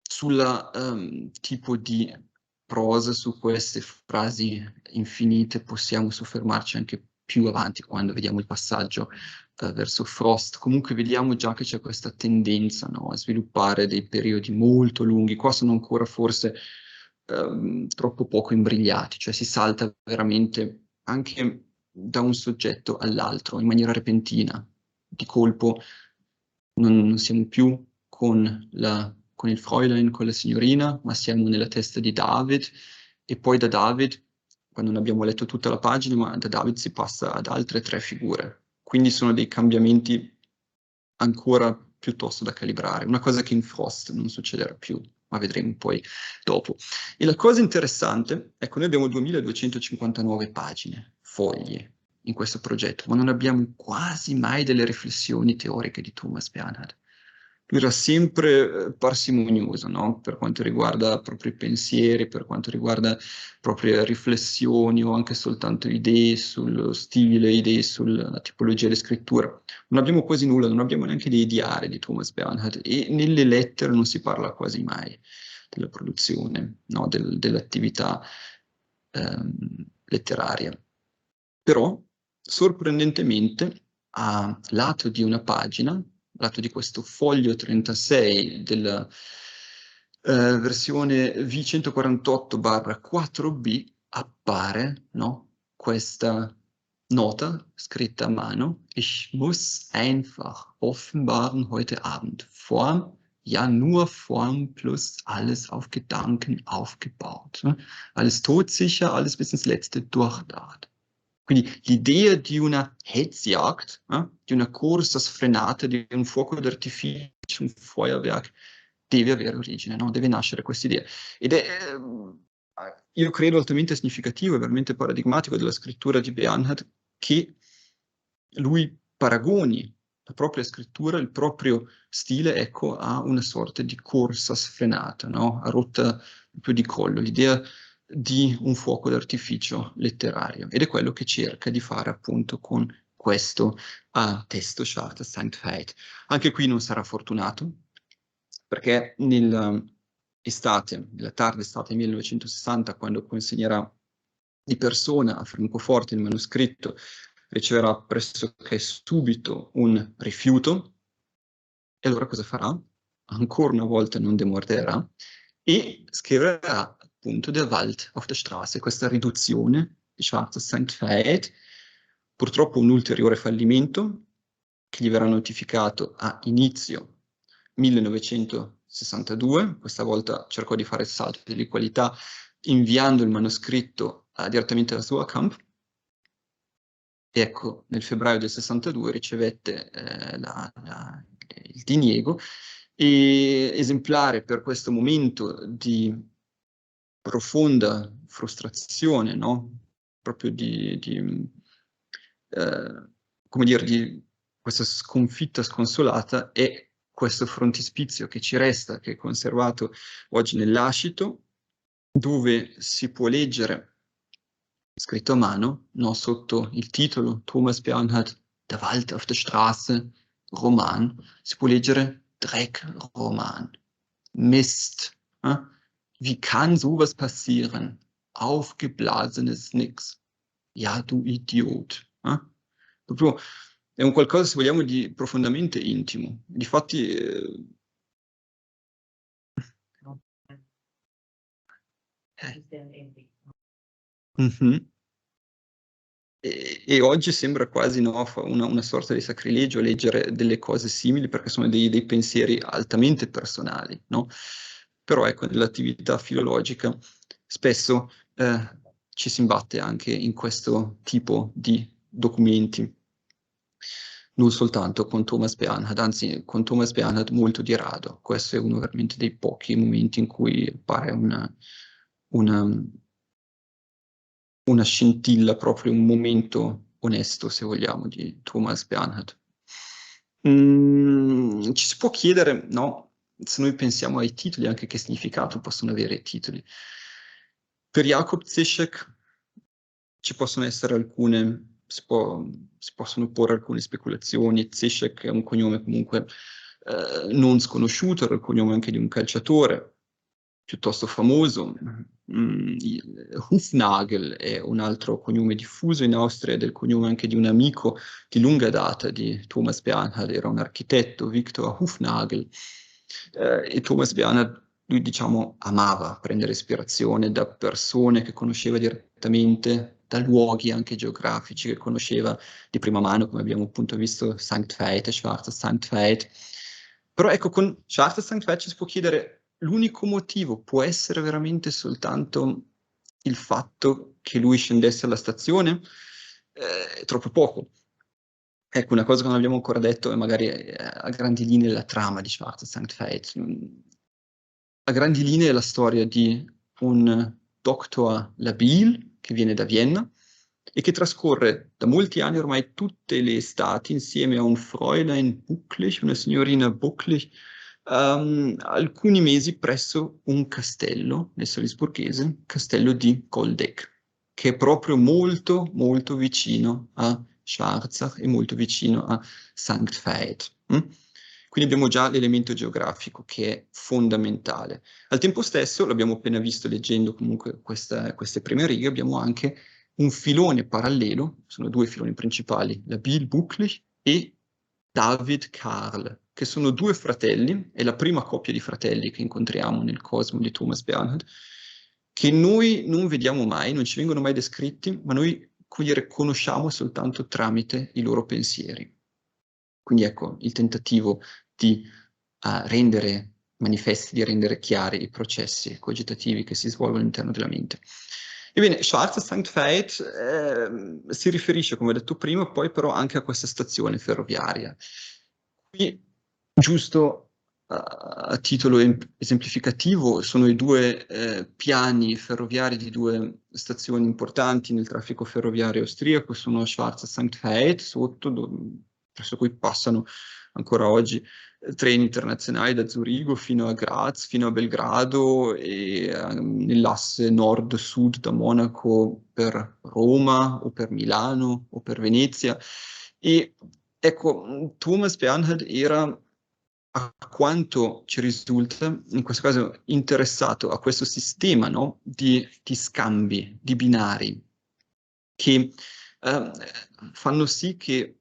sul tipo di prosa, su queste frasi infinite, possiamo soffermarci anche più avanti quando vediamo il passaggio verso Frost. Comunque vediamo già che c'è questa tendenza, no, a sviluppare dei periodi molto lunghi. Qua sono ancora forse troppo poco imbrigliati, cioè si salta veramente anche da un soggetto all'altro in maniera repentina, di colpo. Non siamo più con il Fräulein, con la signorina, ma siamo nella testa di David e poi da David, quando non abbiamo letto tutta la pagina, ma da David si passa ad altre 3 figure. Quindi sono dei cambiamenti ancora piuttosto da calibrare, una cosa che in Frost non succederà più, ma vedremo poi dopo. E la cosa interessante, ecco, noi abbiamo 2259 pagine, fogli, in questo progetto, ma non abbiamo quasi mai delle riflessioni teoriche di Thomas Bernhard. Lui era sempre parsimonioso, no? Per quanto riguarda proprio i pensieri, per quanto riguarda proprie riflessioni o anche soltanto idee sullo stile, idee sulla tipologia di scrittura. Non abbiamo quasi nulla, non abbiamo neanche dei diari di Thomas Bernhard e nelle lettere non si parla quasi mai della produzione, no? Dell'attività letteraria. Però, sorprendentemente, a lato di una pagina, lato di questo foglio 36 della versione V148/4B, appare, no, questa nota scritta a mano: Ich muss einfach offenbaren heute Abend. Form, ja nur Form plus alles auf Gedanken aufgebaut. Ne? Alles todsicher, alles bis ins Letzte durchdacht. Quindi l'idea di una Hetzjagd, di una corsa sfrenata, di un fuoco d'artificio, un Feuerwerk, deve avere origine, no? Deve nascere questa idea. Ed è, io credo, altamente significativo e veramente paradigmatico della scrittura di Bernhard che lui paragoni la propria scrittura, il proprio stile, ecco, a una sorta di corsa sfrenata, no? A rotta più di collo. L'idea di un fuoco d'artificio letterario, ed è quello che cerca di fare appunto con questo testo Schwarze Sanktheit. Anche qui non sarà fortunato, perché nella tarda estate 1960, quando consegnerà di persona a Francoforte il manoscritto, riceverà pressoché subito un rifiuto, e allora cosa farà? Ancora una volta non demorderà e scriverà appunto Der Wald auf der Straße, questa riduzione di Schwarze Sanktheit, purtroppo un ulteriore fallimento che gli verrà notificato a inizio 1962, questa volta cercò di fare il salto di qualità inviando il manoscritto direttamente alla Suhrkamp. E ecco, nel febbraio del 62 ricevette il diniego, e esemplare per questo momento di profonda frustrazione, no? Proprio come dire, di questa sconfitta sconsolata, è questo frontispizio che ci resta, che è conservato oggi nell'Ascito, dove si può leggere, scritto a mano, no, sotto il titolo Thomas Bernhard, Der Wald auf der Straße, Roman, si può leggere Dreckroman, Mist. Wie kann sowas passieren? Aufgeblasenes Nix. Ja, du Idiot. Proprio è un qualcosa, se vogliamo, di profondamente intimo. Difatti, E oggi sembra quasi, no, una sorta di sacrilegio leggere delle cose simili, perché sono dei pensieri altamente personali, no? Però ecco, nell'attività filologica spesso ci si imbatte anche in questo tipo di documenti, non soltanto con Thomas Bernhard, anzi con Thomas Bernhard molto di rado. Questo è uno veramente dei pochi momenti in cui appare una scintilla, proprio un momento onesto, se vogliamo, di Thomas Bernhard. Ci si può chiedere, no, se noi pensiamo ai titoli, anche che significato possono avere i titoli. Per Jakob Zischek ci possono essere alcune, si possono porre alcune speculazioni. Zischek è un cognome comunque non sconosciuto, era il cognome anche di un calciatore piuttosto famoso. Hufnagel è un altro cognome diffuso in Austria, ed è il cognome anche di un amico di lunga data di Thomas Bernhard, era un architetto, Viktor Hufnagel, e Thomas Bernhard, lui diciamo amava prendere ispirazione da persone che conosceva direttamente, da luoghi anche geografici che conosceva di prima mano, come abbiamo appunto visto Sanktheit, Schwarze Sanktheit. Però ecco, con Schwarze Sanktheit ci si può chiedere: l'unico motivo può essere veramente soltanto il fatto che lui scendesse alla stazione? È troppo poco. Ecco, una cosa che non abbiamo ancora detto è magari a grandi linee la trama di Schwarze Sanktheit. A grandi linee è la storia di un Dr. Labil che viene da Vienna e che trascorre da molti anni ormai tutte le estati insieme a un Fräulein Bucklich, una signorina Bucklich, alcuni mesi presso un castello nel Salisburghese, castello di Goldeck, che è proprio molto molto vicino a Schwarzach e molto vicino a Sankt Veit. Quindi abbiamo già l'elemento geografico che è fondamentale. Al tempo stesso, l'abbiamo appena visto leggendo comunque queste prime righe, abbiamo anche un filone parallelo, sono due filoni principali, Labil Bucklich e David Karl, che sono due fratelli, è la prima coppia di fratelli che incontriamo nel Cosmo di Thomas Bernhard, che noi non vediamo mai, non ci vengono mai descritti, ma noi, come dire, conosciamo soltanto tramite i loro pensieri. Quindi ecco, il tentativo di rendere manifesti, di rendere chiari i processi cogitativi che si svolgono all'interno della mente. Ebbene, Schwarze Sanktheit si riferisce, come ho detto prima, poi però anche a questa stazione ferroviaria. Qui, giusto a titolo esemplificativo, sono i due piani ferroviari di due stazioni importanti nel traffico ferroviario austriaco, sono Schwarze Sanktheit, sotto, presso cui passano ancora oggi treni internazionali da Zurigo fino a Graz, fino a Belgrado e nell'asse nord-sud da Monaco per Roma o per Milano o per Venezia. E ecco, Thomas Bernhard era, a quanto ci risulta, in questo caso interessato a questo sistema, no, di scambi, di binari, che fanno sì che,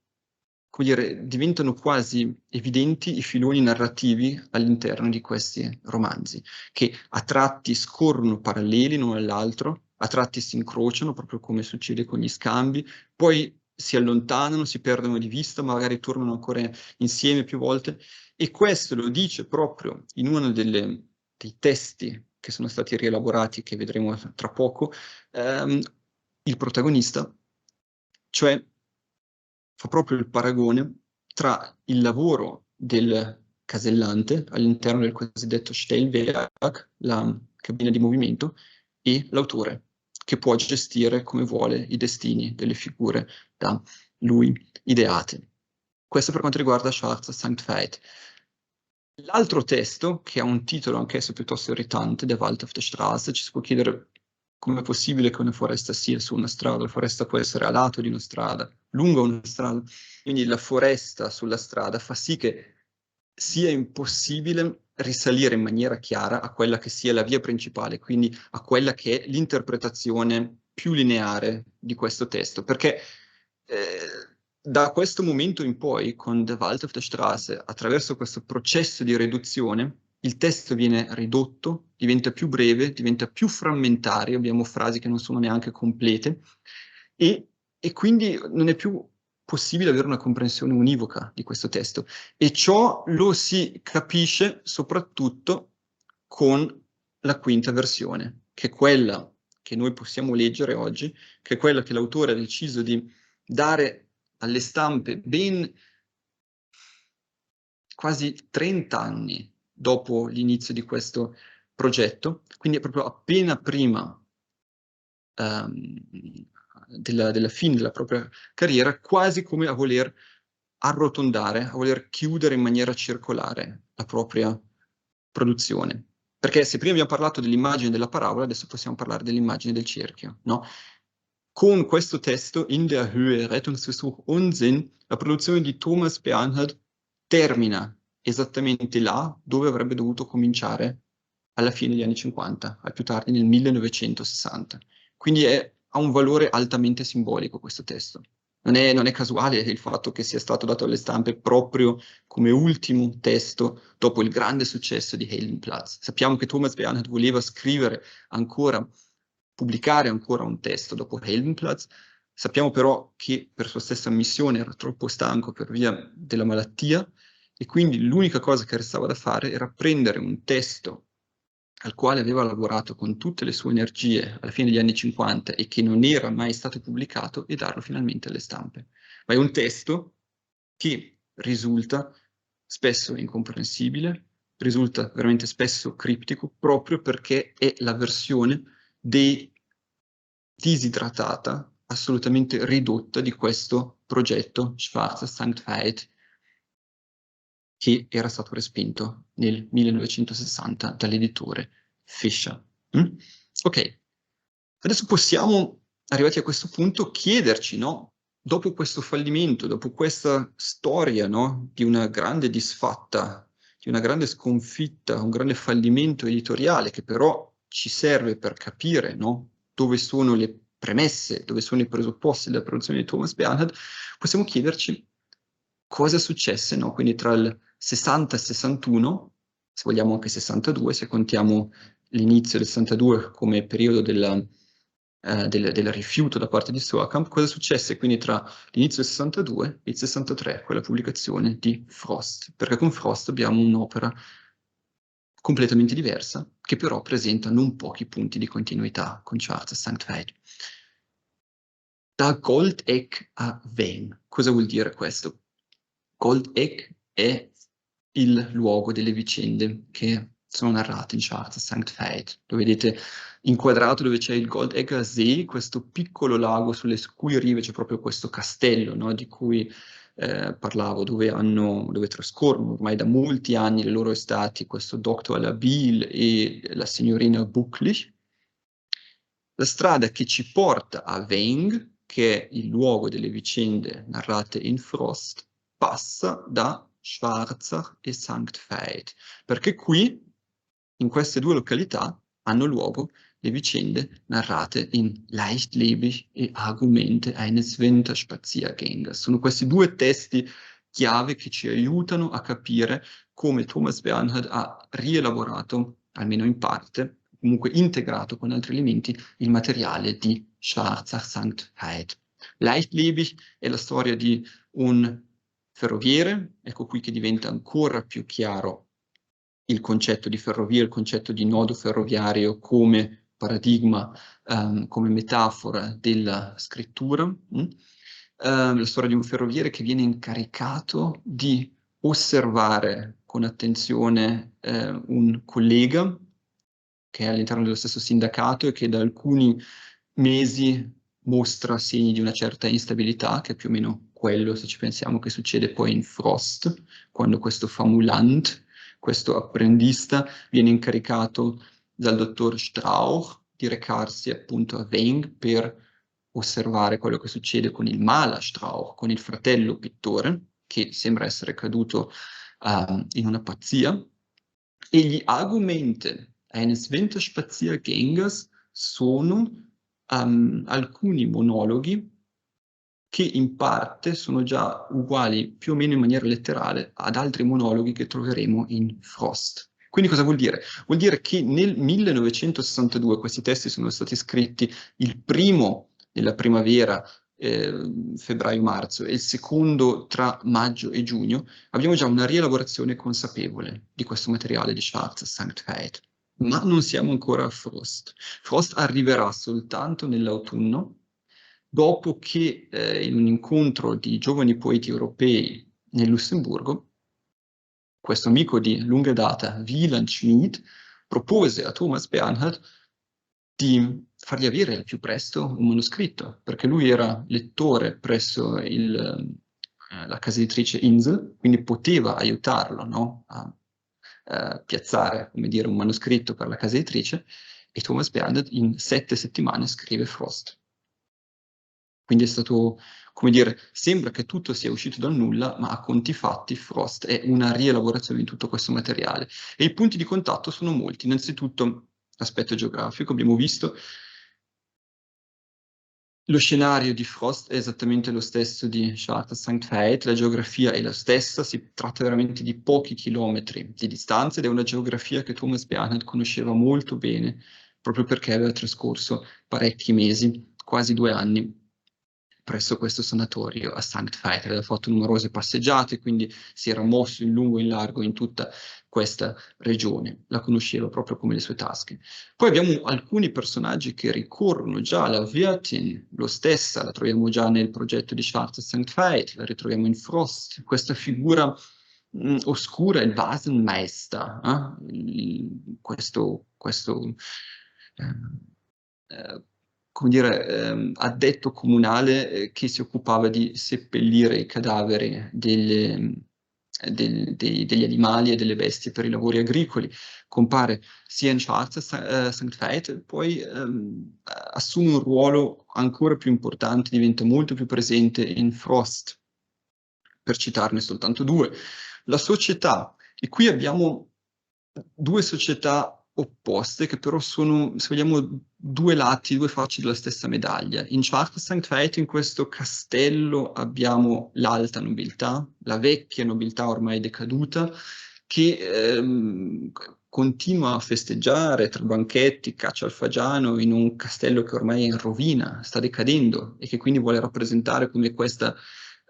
come dire, diventano quasi evidenti i filoni narrativi all'interno di questi romanzi, che a tratti scorrono paralleli l'uno all'altro, a tratti si incrociano, proprio come succede con gli scambi, poi si allontanano, si perdono di vista, magari tornano ancora insieme più volte, e questo lo dice proprio in uno dei testi che sono stati rielaborati, che vedremo tra poco, il protagonista, cioè fa proprio il paragone tra il lavoro del casellante all'interno del cosiddetto Stellwerk, la cabina di movimento, e l'autore, che può gestire come vuole i destini delle figure da lui ideate. Questo per quanto riguarda Schwarzer Sankt Veit. L'altro testo, che ha un titolo anch'esso piuttosto irritante, Der Wald auf der Straße, ci si può chiedere come è possibile che una foresta sia su una strada. La foresta può essere a lato di una strada, lungo una strada. Quindi la foresta sulla strada fa sì che sia impossibile risalire in maniera chiara a quella che sia la via principale, quindi a quella che è l'interpretazione più lineare di questo testo. Perché da questo momento in poi, con Der Wald auf der Straße, attraverso questo processo di riduzione, il testo viene ridotto, diventa più breve, diventa più frammentario, abbiamo frasi che non sono neanche complete, e quindi non è più possibile avere una comprensione univoca di questo testo. E ciò lo si capisce soprattutto con la quinta versione, che è quella che noi possiamo leggere oggi, che è quella che l'autore ha deciso di dare alle stampe ben quasi 30 anni dopo l'inizio di questo progetto, quindi è proprio appena prima della fine della propria carriera, quasi come a voler arrotondare, a voler chiudere in maniera circolare la propria produzione. Perché se prima abbiamo parlato dell'immagine della parabola, adesso possiamo parlare dell'immagine del cerchio, no? Con questo testo, In der Höhe, Rettungsversuch Unsinn, la produzione di Thomas Bernhard termina esattamente là dove avrebbe dovuto cominciare alla fine degli anni 50, al più tardi nel 1960. Quindi ha un valore altamente simbolico questo testo. Non è casuale il fatto che sia stato dato alle stampe proprio come ultimo testo dopo il grande successo di Heldenplatz. Sappiamo che Thomas Bernhard voleva scrivere ancora, pubblicare ancora un testo dopo Heldenplatz. Sappiamo però che per sua stessa ammissione era troppo stanco per via della malattia, e quindi l'unica cosa che restava da fare era prendere un testo al quale aveva lavorato con tutte le sue energie alla fine degli anni 50 e che non era mai stato pubblicato, e darlo finalmente alle stampe. Ma è un testo che risulta spesso incomprensibile, risulta veramente spesso criptico, proprio perché è la versione disidratata, assolutamente ridotta di questo progetto Schwarzer Sankt Veit, che era stato respinto nel 1960 dall'editore Fischer. Ok, adesso possiamo, arrivati a questo punto, chiederci, no? Dopo questo fallimento, dopo questa storia, no? Di una grande disfatta, di una grande sconfitta, un grande fallimento editoriale, che però ci serve per capire, no? Dove sono le premesse, dove sono i presupposti della produzione di Thomas Bernhard, possiamo chiederci cosa successe, no? Quindi tra il 60 e il 61, se vogliamo anche 62, se contiamo l'inizio del 62 come periodo del rifiuto da parte di Suakamp, cosa successe quindi tra l'inizio del 62 e il 63, con la pubblicazione di Frost, perché con Frost abbiamo un'opera completamente diversa, che però presenta non pochi punti di continuità con Schwarzer Sankt Veit. Da Goldeck a Vehn. Cosa vuol dire questo? Goldeck è il luogo delle vicende che sono narrate in Schwarzer Sankt Veit. Lo vedete inquadrato dove c'è il Goldegger See, questo piccolo lago sulle cui rive c'è proprio questo castello, no? Di cui parlavo, dove trascorrono ormai da molti anni le loro estati questo Dr. Labil e la signorina Bucklich. La strada che ci porta a Veng, che è il luogo delle vicende narrate in Frost, passa da Schwarzach e Sankt Veit, perché qui, in queste due località, hanno luogo le vicende narrate in Leichtlebig e Argumente eines Winterspaziergängers. Sono questi due testi chiave che ci aiutano a capire come Thomas Bernhard ha rielaborato, almeno in parte, comunque integrato con altri elementi, il materiale di Schwarzach Sankt Veit. Leichtlebig è la storia di un ferroviere, ecco qui che diventa ancora più chiaro il concetto di ferrovia, il concetto di nodo ferroviario come paradigma, come metafora della scrittura. La storia di un ferroviere che viene incaricato di osservare con attenzione un collega che è all'interno dello stesso sindacato e che da alcuni mesi mostra segni di una certa instabilità, che è più o meno quello, se ci pensiamo, che succede poi in Frost, quando questo Famulant, questo apprendista, viene incaricato dal dottor Strauch di recarsi appunto a Veng per osservare quello che succede con il Maler Strauch, con il fratello pittore, che sembra essere caduto in una pazzia, e gli Argumente eines Winterspaziergängers sono alcuni monologhi che in parte sono già uguali più o meno in maniera letterale ad altri monologhi che troveremo in Frost. Quindi cosa vuol dire? Vuol dire che nel 1962 questi testi sono stati scritti, il primo nella primavera, febbraio-marzo, e il secondo tra maggio e giugno. Abbiamo già una rielaborazione consapevole di questo materiale di Schwarzach Sankt Veit, ma non siamo ancora a Frost. Frost arriverà soltanto nell'autunno, dopo che in un incontro di giovani poeti europei nel Lussemburgo, questo amico di lunga data, Wieland Schmid, propose a Thomas Bernhard di fargli avere al più presto un manoscritto, perché lui era lettore presso la casa editrice Insel, quindi poteva aiutarlo, no? a piazzare, come dire, un manoscritto per la casa editrice, e Thomas Bernhard in 7 settimane scrive Frost. Quindi è stato, come dire, sembra che tutto sia uscito dal nulla, ma a conti fatti Frost è una rielaborazione di tutto questo materiale. E i punti di contatto sono molti. Innanzitutto, l'aspetto geografico, abbiamo visto. Lo scenario di Frost è esattamente lo stesso di Schwarzach Sankt Veit, la geografia è la stessa, si tratta veramente di pochi chilometri di distanza ed è una geografia che Thomas Bernhard conosceva molto bene, proprio perché aveva trascorso parecchi mesi, quasi 2 anni, presso questo sanatorio a Sankt Veit. Aveva fatto numerose passeggiate, quindi si era mosso in lungo e in largo in tutta questa regione, la conosceva proprio come le sue tasche. Poi abbiamo alcuni personaggi che ricorrono già alla Wirtin, lo stessa, la troviamo già nel progetto di Schwarzach Sankt Veit, la ritroviamo in Frost, questa figura oscura, il Wasenmeister, questo come dire, addetto comunale che si occupava di seppellire i cadaveri degli animali e delle bestie per i lavori agricoli. Compare sia in Schwarzach Sankt Veit, poi assume un ruolo ancora più importante, diventa molto più presente in Frost, per citarne soltanto 2. La società, e qui abbiamo 2 società opposte che però sono, se vogliamo, 2 lati, 2 facce della stessa medaglia. In Schwarzach Sankt Veit, in questo castello, abbiamo l'alta nobiltà, la vecchia nobiltà ormai decaduta, che continua a festeggiare tra banchetti, caccia al fagiano in un castello che ormai è in rovina, sta decadendo e che quindi vuole rappresentare come questa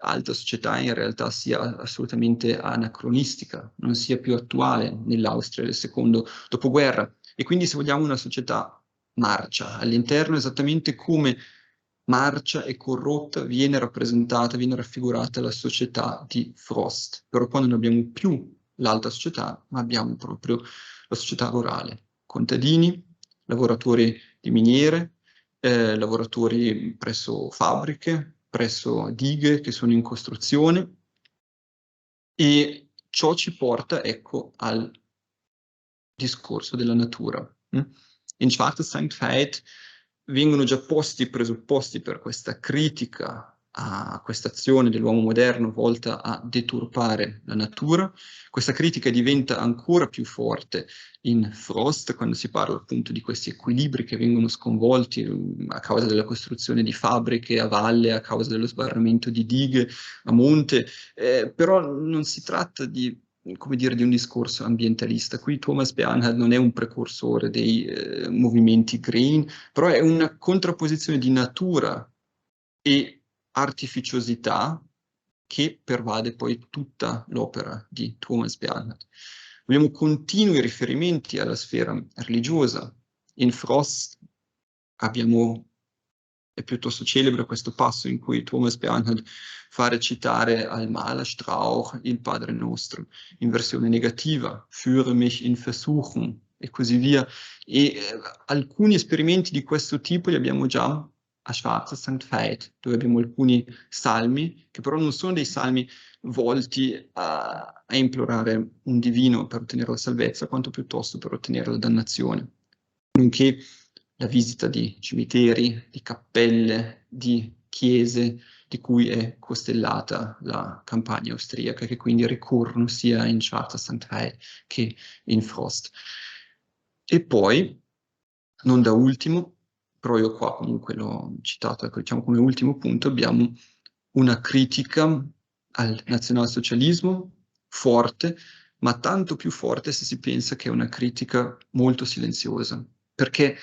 alta società in realtà sia assolutamente anacronistica, non sia più attuale nell'Austria del secondo dopoguerra. E quindi, se vogliamo, una società marcia, all'interno esattamente come marcia e corrotta viene rappresentata, viene raffigurata la società di Frost. Però qua non abbiamo più l'alta società, ma abbiamo proprio la società rurale, contadini, lavoratori di miniere, lavoratori presso fabbriche, presso dighe che sono in costruzione, e ciò ci porta, ecco, al discorso della natura. In Schwarze Sankt Veit vengono già posti i presupposti per questa critica a questa azione dell'uomo moderno volta a deturpare la natura. Questa critica diventa ancora più forte in Frost, quando si parla appunto di questi equilibri che vengono sconvolti a causa della costruzione di fabbriche a valle, a causa dello sbarramento di dighe a monte, però non si tratta di, come dire, di un discorso ambientalista. Qui Thomas Bernhard non è un precursore dei movimenti green, però è una contrapposizione di natura e artificiosità che pervade poi tutta l'opera di Thomas Bernhard. Abbiamo continui riferimenti alla sfera religiosa. In Frost è piuttosto celebre questo passo in cui Thomas Bernhard fa recitare al Malerstrauch il Padre Nostro in versione negativa, führe mich in Versuchung, e così via. E alcuni esperimenti di questo tipo li abbiamo già a Schwarze Sankt Veit, dove abbiamo alcuni salmi, che però non sono dei salmi volti a implorare un divino per ottenere la salvezza, quanto piuttosto per ottenere la dannazione, nonché la visita di cimiteri, di cappelle, di chiese di cui è costellata la campagna austriaca, che quindi ricorrono sia in Schwarze Sankt Veit che in Frost. E poi, non da ultimo, però io qua comunque l'ho citato, ecco, diciamo come ultimo punto, abbiamo una critica al nazionalsocialismo forte, ma tanto più forte se si pensa che è una critica molto silenziosa, perché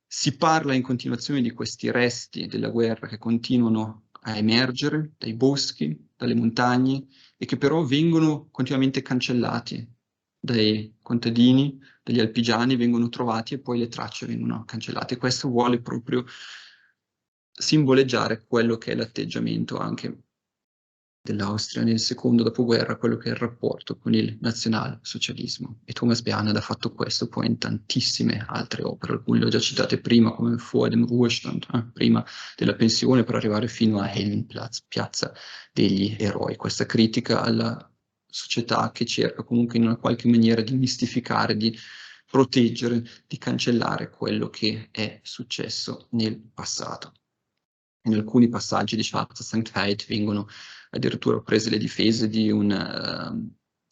si parla in continuazione di questi resti della guerra che continuano a emergere dai boschi, dalle montagne, e che però vengono continuamente cancellati dai contadini, dagli alpigiani, vengono trovati e poi le tracce vengono cancellate. Questo vuole proprio simboleggiare quello che è l'atteggiamento anche dell'Austria nel secondo dopoguerra, quello che è il rapporto con il nazionalsocialismo. E Thomas Bernhard ha fatto questo poi in tantissime altre opere, alcune le ho già citate prima, come Vor dem Ruhestand, prima della pensione, per arrivare fino a Heldenplatz, piazza degli eroi. Questa critica alla società che cerca comunque in una qualche maniera di mistificare, di proteggere, di cancellare quello che è successo nel passato. In alcuni passaggi di Schwarze Sankt Veit vengono addirittura prese le difese di un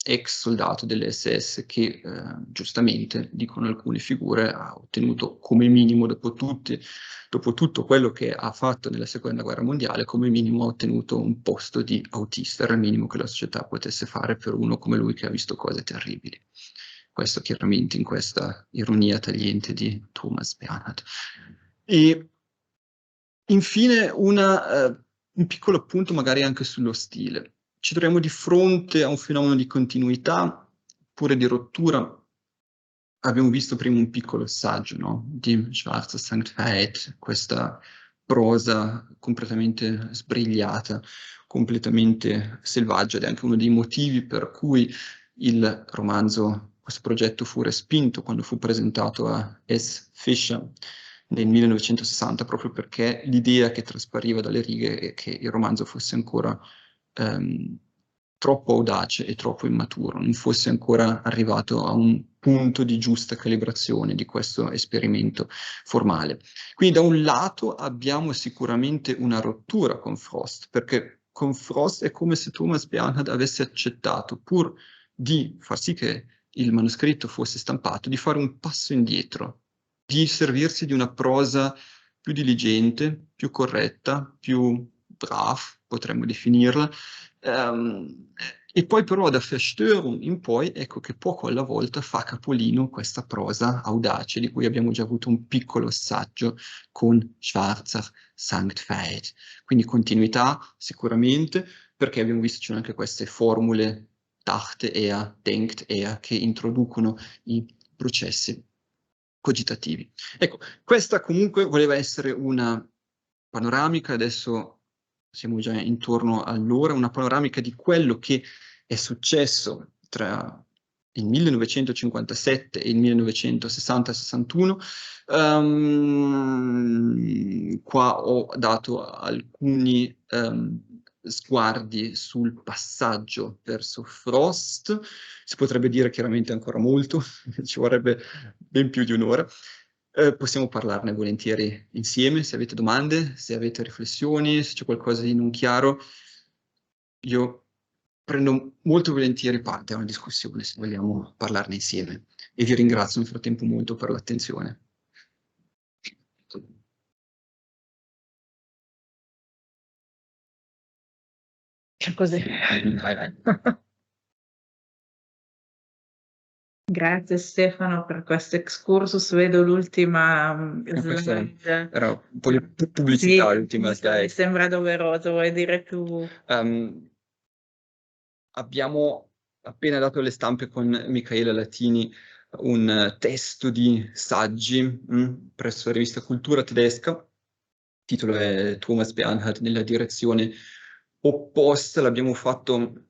ex soldato delle SS che giustamente, dicono alcune figure, ha ottenuto come minimo, dopo tutto quello che ha fatto nella seconda guerra mondiale, come minimo ha ottenuto un posto di autista, era il minimo che la società potesse fare per uno come lui che ha visto cose terribili. Questo chiaramente in questa ironia tagliente di Thomas Bernhard. E infine un piccolo appunto magari anche sullo stile. Ci troviamo di fronte a un fenomeno di continuità, oppure di rottura. Abbiamo visto prima un piccolo assaggio, no? Di Schwarze Sankt Veit, questa prosa completamente sbrigliata, completamente selvaggia, ed è anche uno dei motivi per cui il romanzo, questo progetto fu respinto quando fu presentato a S. Fischer nel 1960, proprio perché l'idea che traspariva dalle righe è che il romanzo fosse ancora troppo audace e troppo immaturo, non fosse ancora arrivato a un punto di giusta calibrazione di questo esperimento formale. Quindi da un lato abbiamo sicuramente una rottura con Frost, perché con Frost è come se Thomas Bernhard avesse accettato, pur di far sì che il manoscritto fosse stampato, di fare un passo indietro, di servirsi di una prosa più diligente, più corretta, più brav, potremmo definirla, e poi però da Verstörung in poi, ecco che poco alla volta fa capolino questa prosa audace di cui abbiamo già avuto un piccolo assaggio con Schwarzer Sankt Veit. Quindi continuità sicuramente, perché abbiamo visto ci sono anche queste formule dachte er, denkt er, che introducono i processi cogitativi. Ecco, questa comunque voleva essere una panoramica, adesso siamo già intorno all'ora, una panoramica di quello che è successo tra il 1957 e il 1960-61. Qua ho dato alcuni sguardi sul passaggio verso Frost. Si potrebbe dire chiaramente ancora molto, ci vorrebbe ben più di un'ora. Possiamo parlarne volentieri insieme, se avete domande, se avete riflessioni, se c'è qualcosa di non chiaro. Io prendo molto volentieri parte a una discussione, se vogliamo parlarne insieme. E vi ringrazio nel frattempo molto per l'attenzione. Così. Vai. Grazie Stefano per questo excursus. Vedo l'ultima slide. Era un po' di pubblicità, Sì, l'ultima slide. mi sembra doveroso. Vuoi dire tu? Abbiamo appena dato alle stampe con Michaela Latini un testo di saggi presso la rivista Cultura Tedesca. Il titolo è Thomas Bernhard nella direzione opposta. L'abbiamo fatto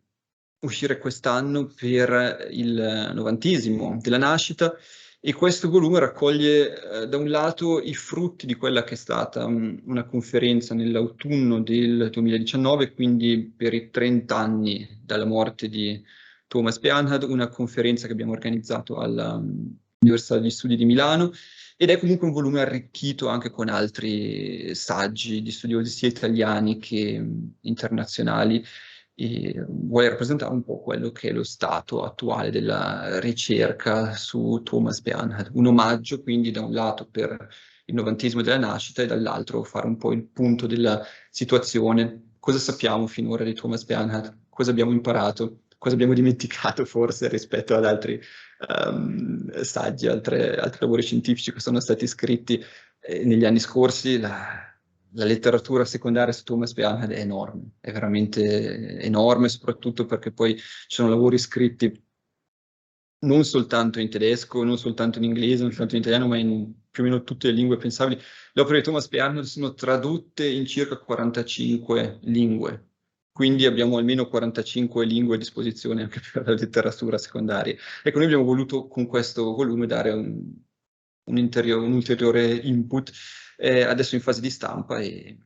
uscire quest'anno per il 90° della nascita, e questo volume raccoglie da un lato i frutti di quella che è stata una conferenza nell'autunno del 2019, quindi per i 30 anni dalla morte di Thomas Bernhard, una conferenza che abbiamo organizzato all'Università degli Studi di Milano, ed è comunque un volume arricchito anche con altri saggi di studiosi sia italiani che internazionali, e vuole rappresentare un po' quello che è lo stato attuale della ricerca su Thomas Bernhard. Un omaggio quindi da un lato per il 90° della nascita e dall'altro fare un po' il punto della situazione. Cosa sappiamo finora di Thomas Bernhard? Cosa abbiamo imparato? Cosa abbiamo dimenticato forse rispetto ad altri saggi, altri lavori scientifici che sono stati scritti negli anni scorsi? La letteratura secondaria su Thomas Bernhard è enorme, è veramente enorme, soprattutto perché poi ci sono lavori scritti non soltanto in tedesco, non soltanto in inglese, non soltanto in italiano, ma in più o meno tutte le lingue pensabili. Le opere di Thomas Bernhard sono tradotte in circa 45 lingue, quindi abbiamo almeno 45 lingue a disposizione anche per la letteratura secondaria. Ecco, noi abbiamo voluto con questo volume dare un ulteriore input, adesso in fase di stampa, e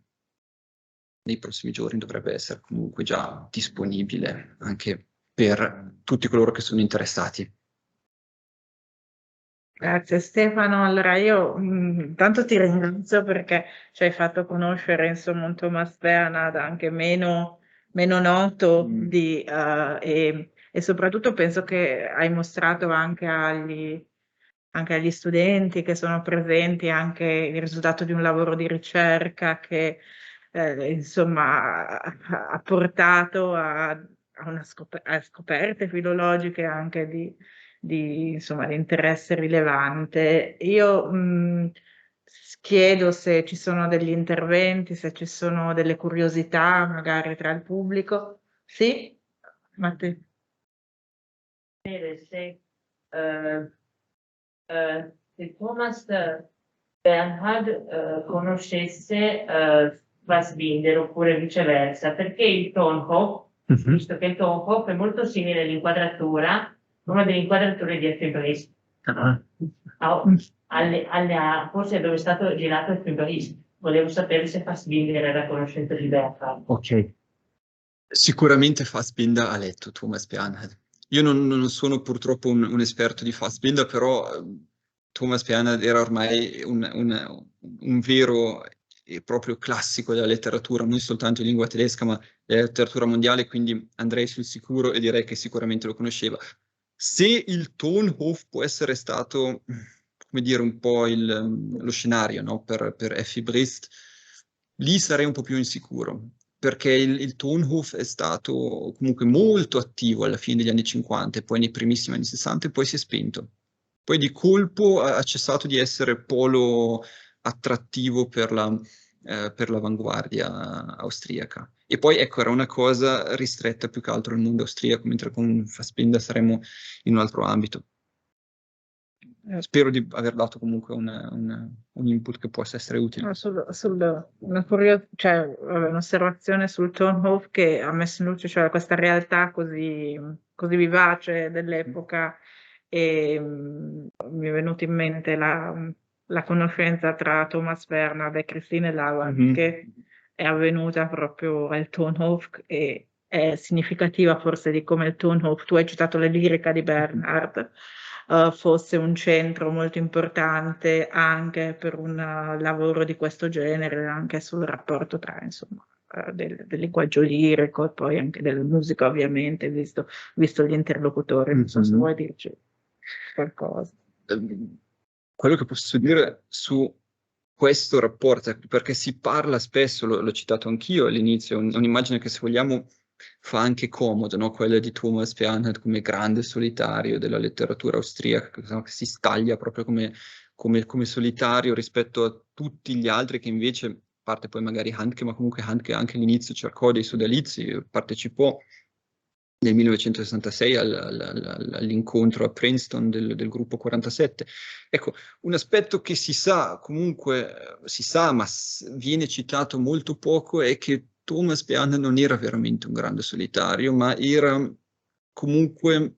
nei prossimi giorni dovrebbe essere comunque già disponibile anche per tutti coloro che sono interessati. Grazie Stefano. Allora io tanto ti ringrazio perché ci hai fatto conoscere insomma un Thomas Bernhard anche meno noto e soprattutto penso che hai mostrato anche agli studenti che sono presenti anche il risultato di un lavoro di ricerca che insomma ha portato a scoperte filologiche anche insomma, di interesse rilevante. Io chiedo se ci sono degli interventi, se ci sono delle curiosità magari tra il pubblico. Sì? Matteo. Se Thomas Bernhard conoscesse Fassbinder oppure viceversa, perché il Tonhoff, visto che il Tonhoff è molto simile all'inquadratura, una delle inquadrature di Efebris, forse dove è stato girato Efebris. Volevo sapere se Fassbinder era a conoscenza di Bernhard. Ok. Sicuramente Fassbinder ha letto Thomas Bernhard. Io non sono purtroppo un esperto di Fassbinder, però Thomas Bernhard era ormai un vero e proprio classico della letteratura, non soltanto in lingua tedesca, ma della letteratura mondiale, quindi andrei sul sicuro e direi che sicuramente lo conosceva. Se il Tonhoff può essere stato, come dire, un po' lo scenario, no? per Effi Briest, lì sarei un po' più insicuro, perché il Tonhoff è stato comunque molto attivo alla fine degli anni 50 e poi nei primissimi anni 60 e poi si è spento. Poi di colpo ha cessato di essere polo attrattivo per l'avanguardia austriaca. E poi ecco, era una cosa ristretta più che altro al mondo austriaco, mentre con Fassbinder saremmo in un altro ambito. spero di aver dato comunque un input che possa essere utile. Un'osservazione sul Turnhof che ha messo in luce, cioè, questa realtà così vivace dell'epoca, e mi è venuta in mente la conoscenza tra Thomas Bernhard e Christine Lavand, che è avvenuta proprio al Turnhof, e è significativa forse di come il Turnhof, tu hai citato la lirica di Bernhard, fosse un centro molto importante anche per un lavoro di questo genere, anche sul rapporto tra, insomma, del linguaggio lirico e poi anche della musica, ovviamente, visto gli interlocutori. Non so se vuoi dirci qualcosa. Quello che posso dire su questo rapporto, perché si parla spesso, l'ho citato anch'io all'inizio, un'immagine che, se vogliamo, fa anche comodo, no? Quella di Thomas Bernhard come grande solitario della letteratura austriaca, che si scaglia proprio come solitario rispetto a tutti gli altri, che invece, a parte poi magari Handke, ma comunque Handke anche all'inizio cercò dei sodalizi, partecipò nel 1966 all'incontro a Princeton del gruppo 47. Ecco, un aspetto che si sa, comunque si sa, ma viene citato molto poco, è che Thomas Bernhard non era veramente un grande solitario, ma era comunque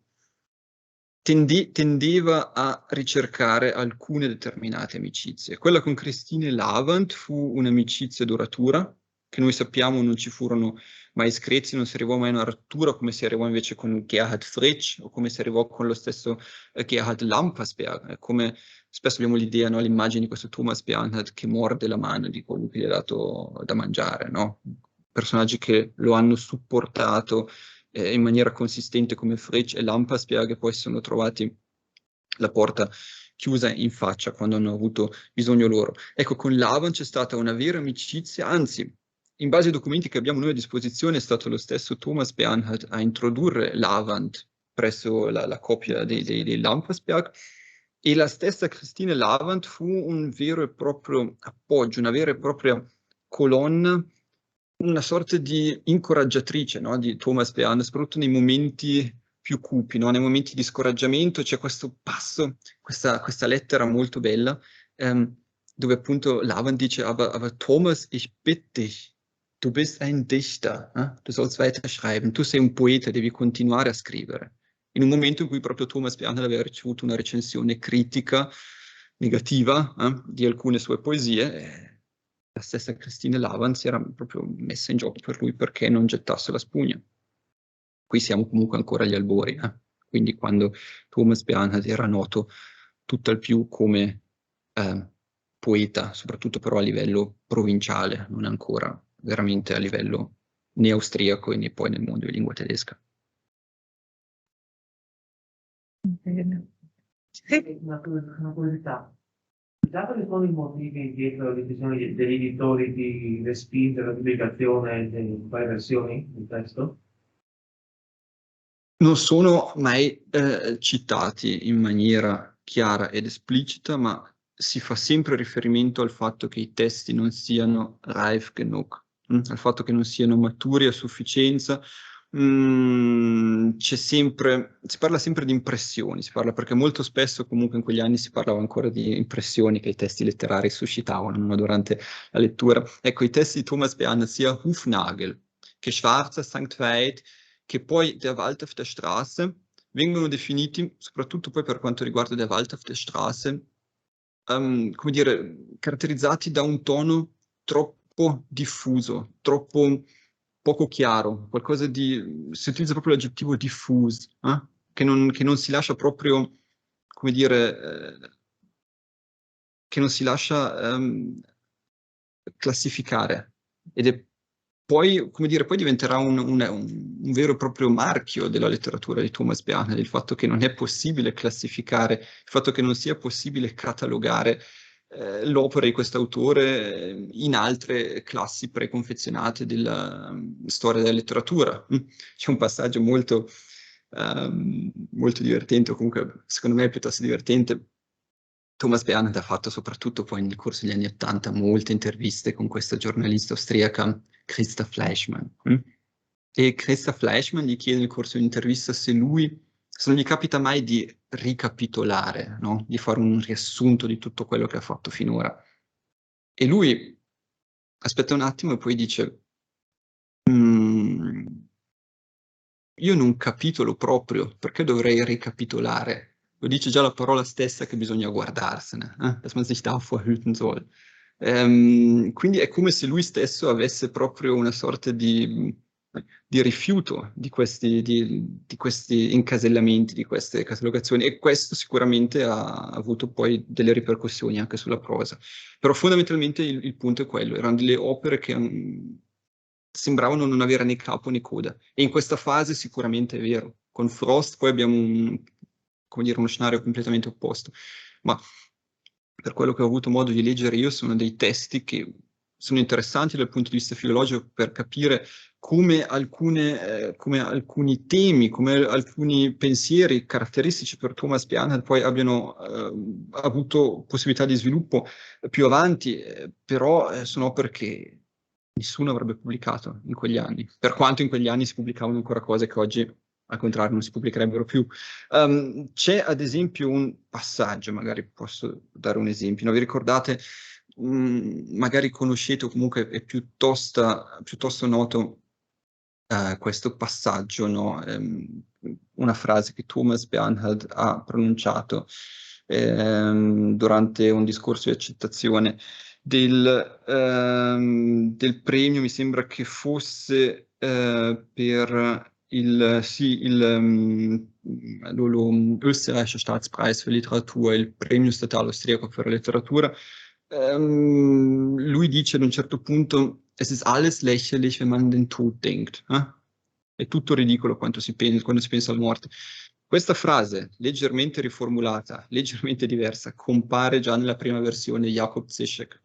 tendeva a ricercare alcune determinate amicizie. Quella con Christine Lavand fu un'amicizia duratura, che noi sappiamo non ci furono mai screzi, non si arrivò mai a una rottura come si arrivò invece con Gerhard Fritsch o come si arrivò con lo stesso Gerhard Lampersberg. Come spesso abbiamo l'idea, no, l'immagine di questo Thomas Bernhard che morde la mano di colui che gli ha dato da mangiare, no? Personaggi che lo hanno supportato in maniera consistente come Fritsch e Lampersberg, e poi si sono trovati la porta chiusa in faccia quando hanno avuto bisogno loro. Ecco, con Lavand c'è stata una vera amicizia, anzi, in base ai documenti che abbiamo noi a disposizione, è stato lo stesso Thomas Bernhard a introdurre Lavand presso la coppia dei Lampersberg, e la stessa Christine Lavand fu un vero e proprio appoggio, una vera e propria colonna, una sorta di incoraggiatrice, no, di Thomas Bernhard, soprattutto nei momenti più cupi, no? Nei momenti di scoraggiamento. C'è questo passo, questa lettera molto bella, dove appunto Lavand dice: aber Thomas, ich bitte dich, du bist ein Dichter, du sollst weiter schreiben, tu sei un poeta, devi continuare a scrivere. In un momento in cui proprio Thomas Bernhard aveva ricevuto una recensione critica, negativa, di alcune sue poesie, la stessa Christine Lavand si era proprio messa in gioco per lui perché non gettasse la spugna. Qui siamo comunque ancora agli albori, quindi quando Thomas Bernhard era noto tutt'al più come poeta, soprattutto però a livello provinciale, non ancora veramente a livello né austriaco né poi nel mondo di lingua tedesca. Sì. Una curiosità. Quali sono i motivi dietro la decisione degli editori di respingere la pubblicazione delle varie versioni del testo? Non sono mai citati in maniera chiara ed esplicita, ma si fa sempre riferimento al fatto che i testi non siano reif genug, al fatto che non siano maturi a sufficienza. Si parla sempre di impressioni, perché molto spesso comunque in quegli anni si parlava ancora di impressioni che i testi letterari suscitavano, no, durante la lettura. Ecco, i testi di Thomas Bernhard, sia Hufnagel che Schwarzer Sankt Veit, che poi Der Wald auf der Straße, vengono definiti, soprattutto poi per quanto riguarda Der Wald auf der Straße, come dire, caratterizzati da un tono troppo diffuso, troppo poco chiaro, qualcosa di, si utilizza proprio l'aggettivo diffuse, che non si lascia proprio, come dire, che non si lascia classificare, ed è poi, come dire, poi diventerà un vero e proprio marchio della letteratura di Thomas Bernhard, il fatto che non è possibile classificare, il fatto che non sia possibile catalogare l'opera di quest'autore in altre classi preconfezionate della storia della letteratura. C'è un passaggio molto divertente, o comunque secondo me è piuttosto divertente. Thomas Bernhard ha fatto soprattutto poi nel corso degli anni '80 molte interviste con questa giornalista austriaca Christa Fleischmann. E Christa Fleischmann gli chiede nel corso di un'intervista se lui se non gli capita mai di ricapitolare, no? Di fare un riassunto di tutto quello che ha fatto finora. E lui aspetta un attimo e poi dice, io non capitolo proprio, perché dovrei ricapitolare? Lo dice già la parola stessa che bisogna guardarsene, dass man sich davor hüten soll. Quindi è come se lui stesso avesse proprio una sorta di rifiuto di questi incasellamenti, di queste catalogazioni, e questo sicuramente ha avuto poi delle ripercussioni anche sulla prosa. Però fondamentalmente il punto è quello, erano delle opere che sembravano non avere né capo né coda, e in questa fase sicuramente è vero. Con Frost poi abbiamo come dire, uno scenario completamente opposto, ma per quello che ho avuto modo di leggere io sono dei testi che sono interessanti dal punto di vista filologico per capire come alcuni temi, come alcuni pensieri caratteristici per Thomas Bernhard poi abbiano avuto possibilità di sviluppo più avanti, però sono opere che nessuno avrebbe pubblicato in quegli anni, per quanto in quegli anni si pubblicavano ancora cose che oggi al contrario non si pubblicherebbero più. C'è ad esempio un passaggio, magari posso dare un esempio, no? Vi ricordate, magari conoscete o comunque è piuttosto noto questo passaggio, no? Una frase che Thomas Bernhard ha pronunciato durante un discorso di accettazione del premio, mi sembra che fosse per lo Österreichischer Staatspreis für Literatur, il premio statale austriaco per la letteratura. Lui dice ad un certo punto, es ist alles lächerlich, wenn man den Tod denkt. È tutto ridicolo quando si pensa alla morte. Questa frase, leggermente riformulata, leggermente diversa, compare già nella prima versione di Jakob Zischek.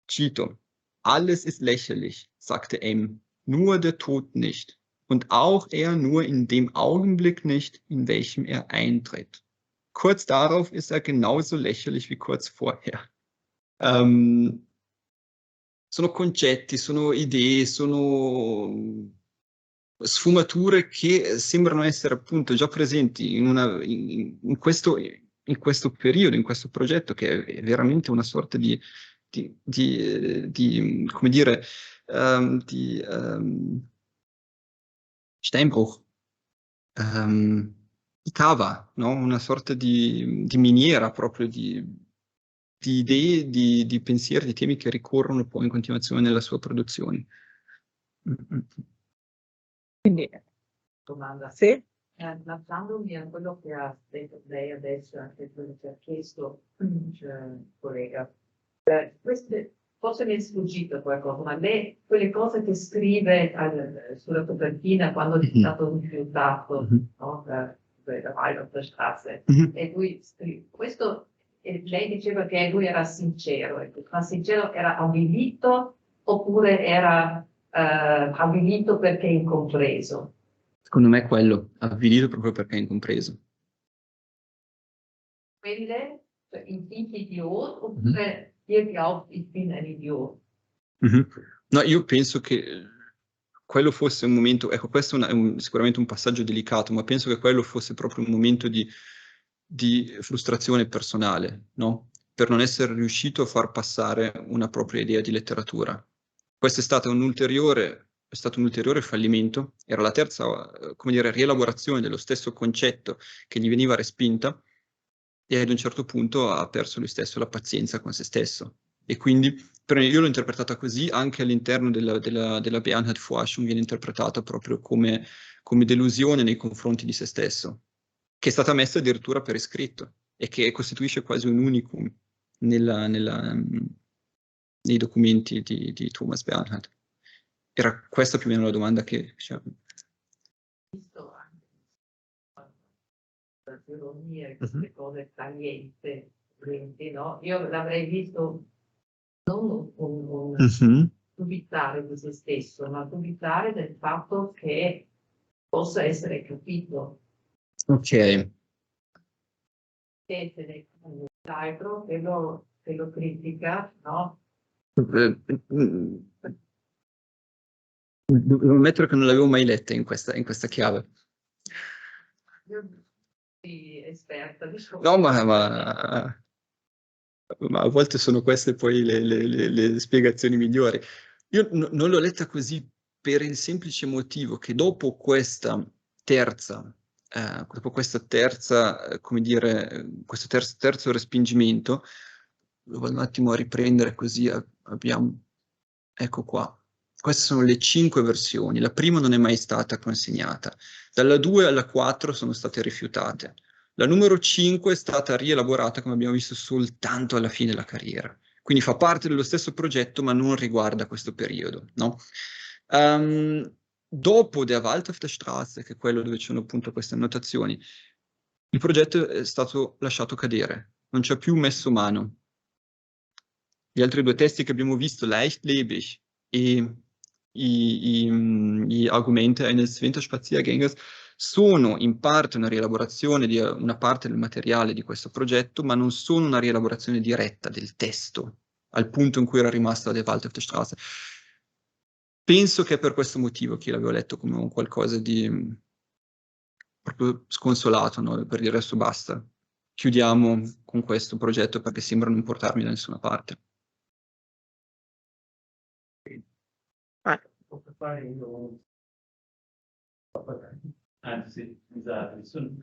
Cito, alles ist lächerlich, sagte M, nur der Tod nicht. Und auch er nur in dem Augenblick nicht, in welchem er eintritt. Kurz darauf ist er genauso lächerlich wie kurz vorher. Sono concetti, sono idee, sono sfumature che sembrano essere appunto già presenti in questo periodo, in questo progetto, che è veramente una sorta di come dire, Steinbruch, di cava, no? Una sorta di miniera proprio di idee, di pensieri, di temi che ricorrono poi in continuazione nella sua produzione. Quindi, Domanda. sì? Lasciandomi a quello che ha detto lei adesso, anche quello che ha chiesto il collega, forse mi è sfuggito qualcosa, ma lei, quelle cose che scrive sulla copertina quando è stato rifiutato, no, da Weiberstraße, e lui scrive, questo, lei diceva che lui era sincero, ma sincero era avvilito oppure era avvilito perché incompreso? Secondo me è quello, avvilito proprio perché è incompreso. Quelle, cioè, ich bin Idiot, oppure ihr glaubt, ich bin ein Idiot? No, io penso che quello fosse un momento, ecco, questo è sicuramente un passaggio delicato, ma penso che quello fosse proprio un momento di frustrazione personale, no? Per non essere riuscito a far passare una propria idea di letteratura. Questo è stato un ulteriore fallimento, era la terza, come dire, rielaborazione dello stesso concetto che gli veniva respinta, e ad un certo punto ha perso lui stesso la pazienza con se stesso. E quindi io l'ho interpretata così, anche all'interno della Bernhard-Forschung viene interpretata proprio come delusione nei confronti di se stesso, che è stata messa addirittura per iscritto e che costituisce quasi un unicum nei documenti di Thomas Bernhard. Era questa più o meno la domanda che... Visto anche l'ironia, queste cose tagliente, no? Io l'avrei visto non dubitare di se stesso, ma dubitare del fatto che possa essere capito. Ok. E l'altro che lo critica, no? Devo ammettere che non l'avevo mai letta in questa chiave. Sì, esperta, diciamo. No, ma a volte sono queste poi le spiegazioni migliori. Io non l'ho letta così per il semplice motivo che dopo questa terza, come dire, questo terzo respingimento, lo vado un attimo a riprendere così abbiamo, ecco qua. Queste sono le 5 versioni, la prima non è mai stata consegnata, dalla 2 alla 4 sono state rifiutate. La numero 5 è stata rielaborata, come abbiamo visto, soltanto alla fine della carriera. Quindi fa parte dello stesso progetto, ma non riguarda questo periodo, no? Dopo Der Wald auf der Straße, che è quello dove c'erano appunto queste annotazioni, il progetto è stato lasciato cadere, non ci ha più messo mano. Gli altri due testi che abbiamo visto, Leichtlebig e i Argumente eines Winterspaziergängers, sono in parte una rielaborazione di una parte del materiale di questo progetto, ma non sono una rielaborazione diretta del testo, al punto in cui era rimasta Der Wald auf der Straße. Penso che è per questo motivo che l'avevo letto come un qualcosa di proprio sconsolato, no? Per dire adesso basta, chiudiamo con questo progetto perché sembra non portarmi da nessuna parte. Anzi, scusate, sono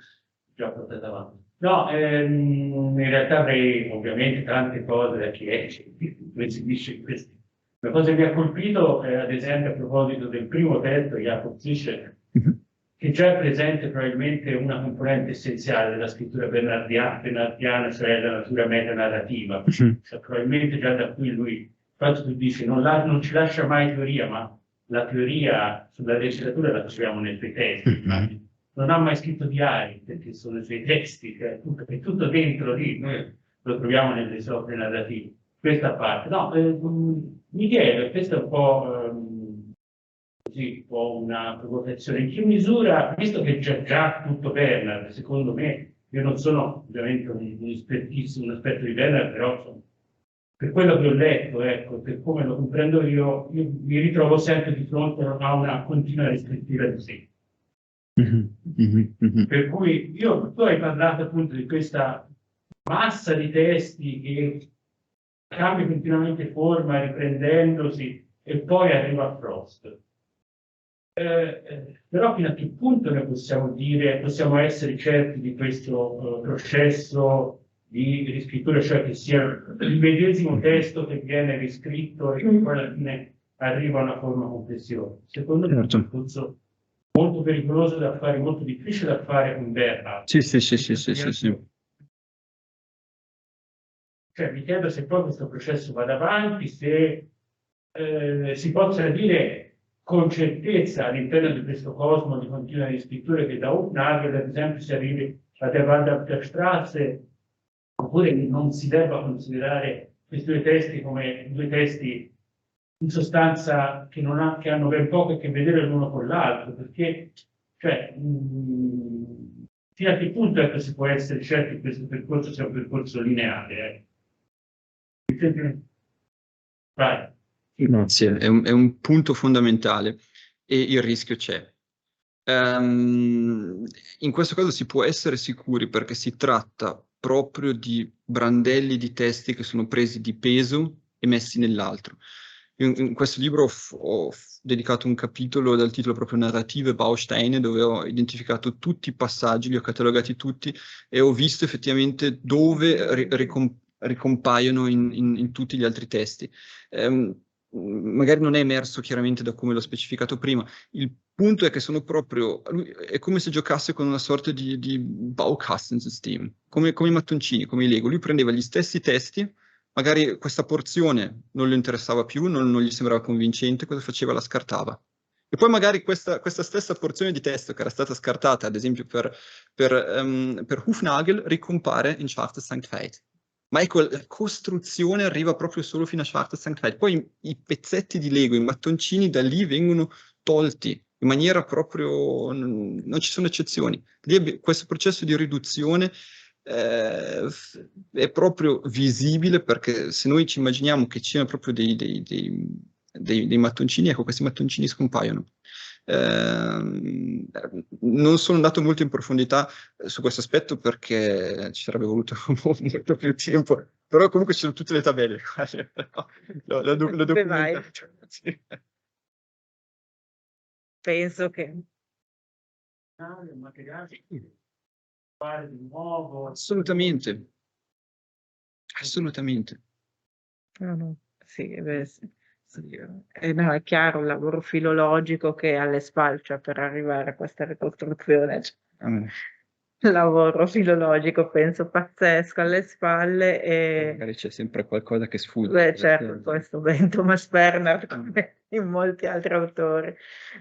già portato avanti. No, in realtà avrei ovviamente tante cose da chiedere, come si dice questo. La cosa che mi ha colpito, ad esempio, a proposito del primo testo, Jakob Zischer, che già è presente probabilmente una componente essenziale della scrittura bernardiana, cioè la natura metanarrativa. Probabilmente già da qui lui, infatti tu dici, non ci lascia mai teoria, ma la teoria sulla legislatura la troviamo nei suoi testi. Non ha mai scritto diari, perché sono i suoi testi, è tutto dentro lì, noi lo troviamo nelle sue opere narrative. Questa parte. No, mi chiedo, questa è un po', così, un po' una provocazione, in che misura, visto che c'è già tutto Bernard, secondo me, io non sono ovviamente un esperto di Bernard, però insomma, per quello che ho letto, ecco, per come lo comprendo io mi ritrovo sempre di fronte a una continua riscrittura di sé. Per cui tu hai parlato appunto di questa massa di testi che cambia continuamente forma, riprendendosi, e poi arriva a Frost. Però fino a che punto noi possiamo essere certi di questo processo di riscrittura, cioè che sia il medesimo testo che viene riscritto e che poi alla fine arriva a una forma complessiva? Secondo me è un percorso molto pericoloso da fare, molto difficile da fare con Bernard. Sì. Cioè, mi chiedo se poi questo processo vada avanti, se si possa dire con certezza all'interno di questo cosmo di continua riscrittura che da Hufnagel, ad esempio, si arrivi a Der Wald auf der Straße, oppure non si debba considerare questi due testi come due testi in sostanza che hanno ben poco a che vedere l'uno con l'altro, perché cioè, fino a che punto si può essere certi che questo percorso sia un percorso lineare? Vai. No, sì, è un punto fondamentale e il rischio c'è. In questo caso si può essere sicuri perché si tratta proprio di brandelli di testi che sono presi di peso e messi nell'altro. In questo libro ho dedicato un capitolo dal titolo proprio Narrative Bausteine, dove ho identificato tutti i passaggi, li ho catalogati tutti e ho visto effettivamente dove ricompaiono in tutti gli altri testi. Magari non è emerso chiaramente da come l'ho specificato prima. Il punto è che sono proprio, è come se giocasse con una sorta di Baukastensystem, come i mattoncini, come i Lego. Lui prendeva gli stessi testi, magari questa porzione non lo interessava più, non gli sembrava convincente, cosa faceva? La scartava. E poi magari questa stessa porzione di testo che era stata scartata, ad esempio per Hufnagel, ricompare in Schwarzes Sankt Veit. Ma ecco, la costruzione arriva proprio solo fino a Schwarzes Sankt Veit. Poi i pezzetti di Lego, i mattoncini da lì vengono tolti in maniera proprio, non ci sono eccezioni. Lì questo processo di riduzione è proprio visibile, perché se noi ci immaginiamo che ci siano proprio dei mattoncini, ecco, questi mattoncini scompaiono. Non sono andato molto in profondità su questo aspetto perché ci sarebbe voluto molto più tempo, però comunque ci sono tutte le tabelle, l'ho documentato. Sì. Penso che Fare di nuovo. Assolutamente. Assolutamente. no. Sì, sì. No, è chiaro il lavoro filologico che è alle spalle, cioè per arrivare a questa ricostruzione, lavoro filologico penso pazzesco alle spalle e magari c'è sempre qualcosa che sfugge. beh, certo, questo Ben Thomas Bernhard come in molti altri autori.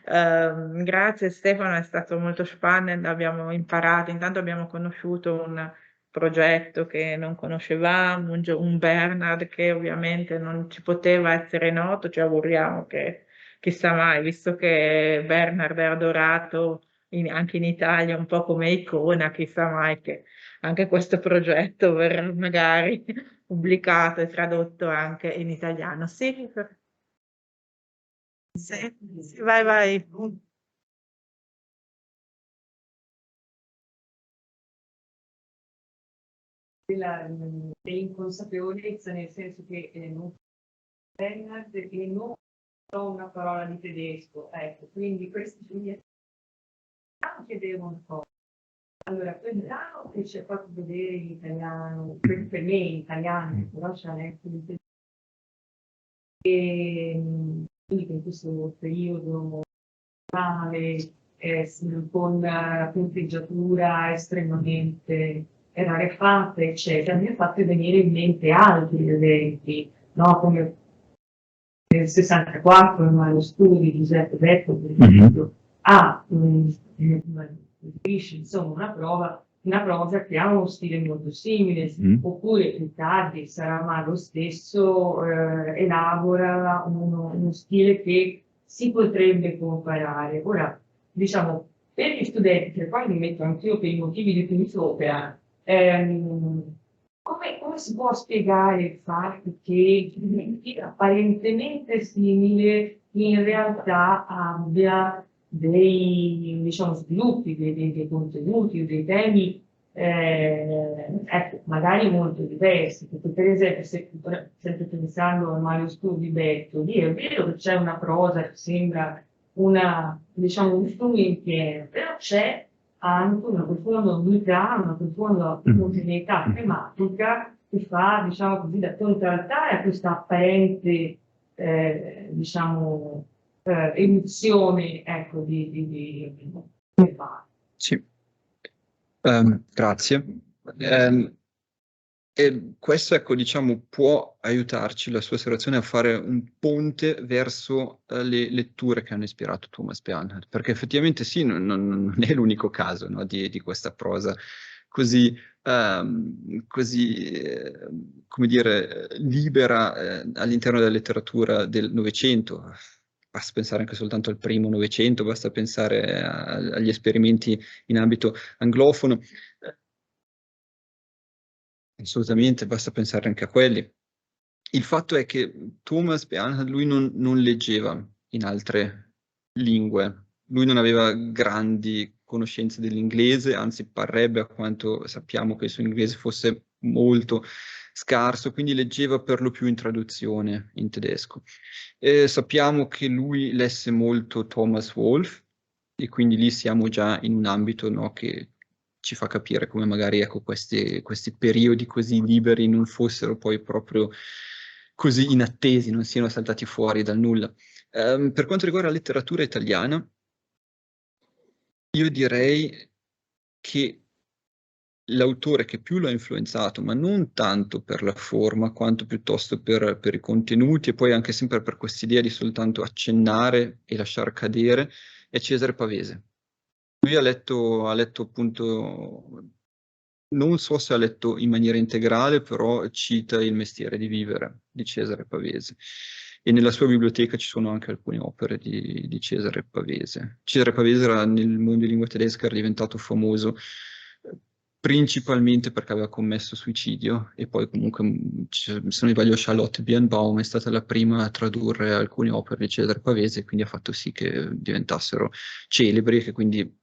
Grazie Stefano, è stato molto spannend, abbiamo imparato, intanto abbiamo conosciuto un progetto che non conoscevamo, un Bernhard che ovviamente non ci poteva essere noto, ci auguriamo che chissà mai, visto che Bernhard è adorato anche in Italia un po' come icona, chissà mai che anche questo progetto verrà magari pubblicato e tradotto anche in italiano. Sì, sì, vai. Dell'inconsapevolezza, nel senso che non Bernhard e non so una parola di tedesco, ecco, quindi questi chiedevano un po'. Allora, quell'anno che c'è proprio vedere in italiano, per me in italiano, però c'è anche in tedesco. E quindi in questo periodo con punteggiatura estremamente rarefatta, eccetera, mi ha fatto venire in mente altri eventi, no? Come nel 64 lo studio di Giuseppe Becco, per esempio, insomma una prosa che ha uno stile molto simile, oppure più tardi Saramago stesso elabora uno stile che si potrebbe comparare. Ora, diciamo, per gli studenti, che poi mi metto anch'io per i motivi di cui sopra, come si può spiegare il fatto che apparentemente simile in realtà abbia dei, diciamo, sviluppi, dei contenuti, dei temi, ecco, magari molto diversi? Perché per esempio, sempre pensando al Mario Studi Bertoli, è vero che c'è una prosa che sembra diciamo, un studio insieme, però c'è anche una profonda unità, una profonda omogeneità tematica che fa, diciamo così, da contraltare a questa apparente, diciamo, emozione, ecco, di Sì. Grazie. E questo, ecco, diciamo, può aiutarci, la sua osservazione, a fare un ponte verso le letture che hanno ispirato Thomas Bernhard, perché effettivamente sì, non è l'unico caso, no, di questa prosa così, come dire, libera all'interno della letteratura del Novecento. Basta pensare anche soltanto al primo Novecento, basta pensare agli esperimenti in ambito anglofono. Assolutamente, basta pensare anche a quelli. Il fatto è che Thomas Bernhard, lui non leggeva in altre lingue, lui non aveva grandi conoscenze dell'inglese, anzi parrebbe, a quanto sappiamo, che il suo inglese fosse molto scarso, quindi leggeva per lo più in traduzione in tedesco. Sappiamo che lui lesse molto Thomas Wolfe, e quindi lì siamo già in un ambito, no, che ci fa capire come magari, ecco, questi periodi così liberi non fossero poi proprio così inattesi, non siano saltati fuori dal nulla. Per quanto riguarda la letteratura italiana, io direi che l'autore che più lo ha influenzato, ma non tanto per la forma, quanto piuttosto per i contenuti, e poi anche sempre per quest'idea di soltanto accennare e lasciar cadere, è Cesare Pavese. Lui ha letto appunto, non so se ha letto in maniera integrale, però cita Il mestiere di vivere di Cesare Pavese. E nella sua biblioteca ci sono anche alcune opere di Cesare Pavese. Cesare Pavese nel mondo di lingua tedesca era diventato famoso principalmente perché aveva commesso suicidio, e poi comunque, se non mi sbaglio, Charlotte Birnbaum è stata la prima a tradurre alcune opere di Cesare Pavese, quindi ha fatto sì che diventassero celebri, e che quindi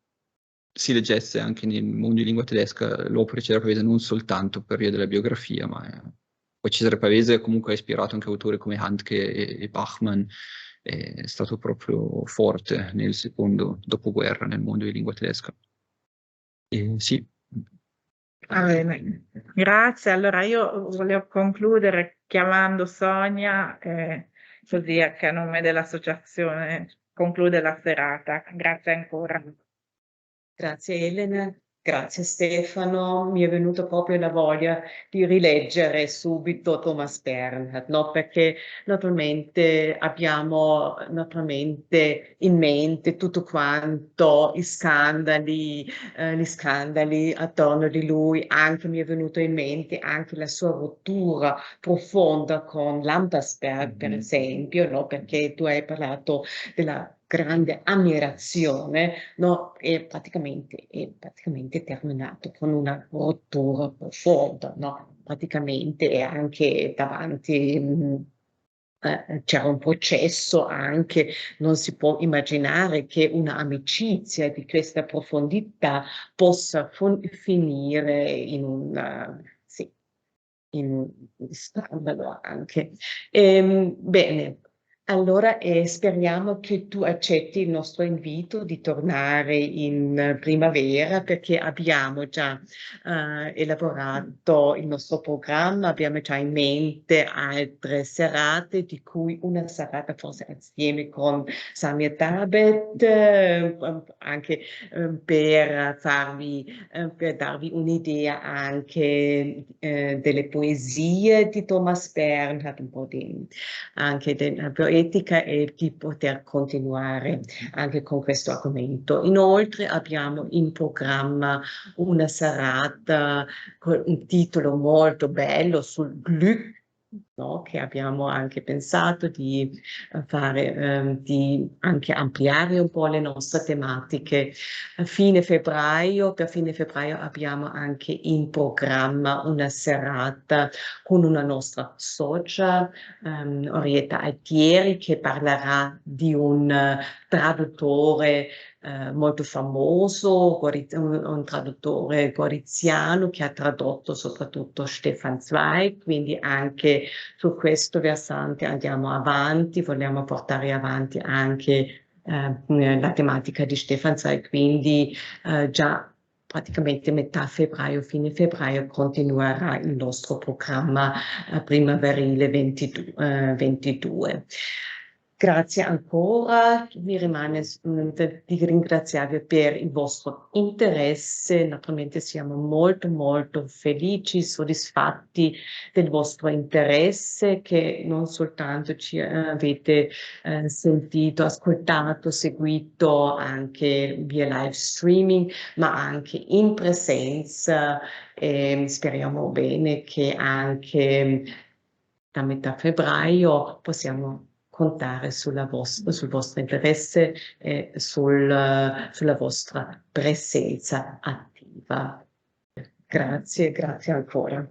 si leggesse anche nel mondo di lingua tedesca l'opera di Cesare Pavese, non soltanto per via della biografia, ma poi Cesare Pavese comunque ha ispirato anche autori come Handke e Bachmann, è stato proprio forte nel secondo dopoguerra nel mondo di lingua tedesca. E sì. Va bene, grazie. Allora io volevo concludere chiamando Sonia, così anche a nome dell'associazione conclude la serata. Grazie ancora. Grazie Elena, grazie Stefano, mi è venuta proprio la voglia di rileggere subito Thomas Bernhard, no? Perché naturalmente abbiamo in mente tutto quanto gli scandali attorno di lui, anche mi è venuto in mente anche la sua rottura profonda con Lampersberg, per esempio, no? Perché tu hai parlato della grande ammirazione, no? È praticamente terminato con una rottura profonda, no? Praticamente è anche davanti, c'era un processo anche, non si può immaginare che un'amicizia di questa profondità possa finire in un scandalo anche. Bene. Allora, speriamo che tu accetti il nostro invito di tornare in primavera, perché abbiamo già elaborato il nostro programma, abbiamo già in mente altre serate, di cui una serata forse assieme con Samia Tabet, anche per darvi un'idea anche delle poesie di Thomas Bernhard, un po' anche della poetica, e di poter continuare anche con questo argomento. Inoltre abbiamo in programma una serata con un titolo molto bello sul Glück, no? Che abbiamo anche pensato di fare, di anche ampliare un po' le nostre tematiche. Per fine febbraio abbiamo anche in programma una serata con una nostra socia, Orietta Altieri, che parlerà di un traduttore molto famoso, un traduttore goriziano che ha tradotto soprattutto Stefan Zweig, quindi anche su questo versante andiamo avanti, vogliamo portare avanti anche la tematica di Stefan Zweig, quindi già praticamente metà febbraio, fine febbraio continuerà il nostro programma primaverile 22. Grazie ancora, mi rimane di ringraziarvi per il vostro interesse, naturalmente siamo molto molto felici, soddisfatti del vostro interesse, che non soltanto ci avete sentito, ascoltato, seguito anche via live streaming, ma anche in presenza, e speriamo bene che anche da metà febbraio possiamo contare sul vostro interesse e sulla vostra presenza attiva. Grazie ancora.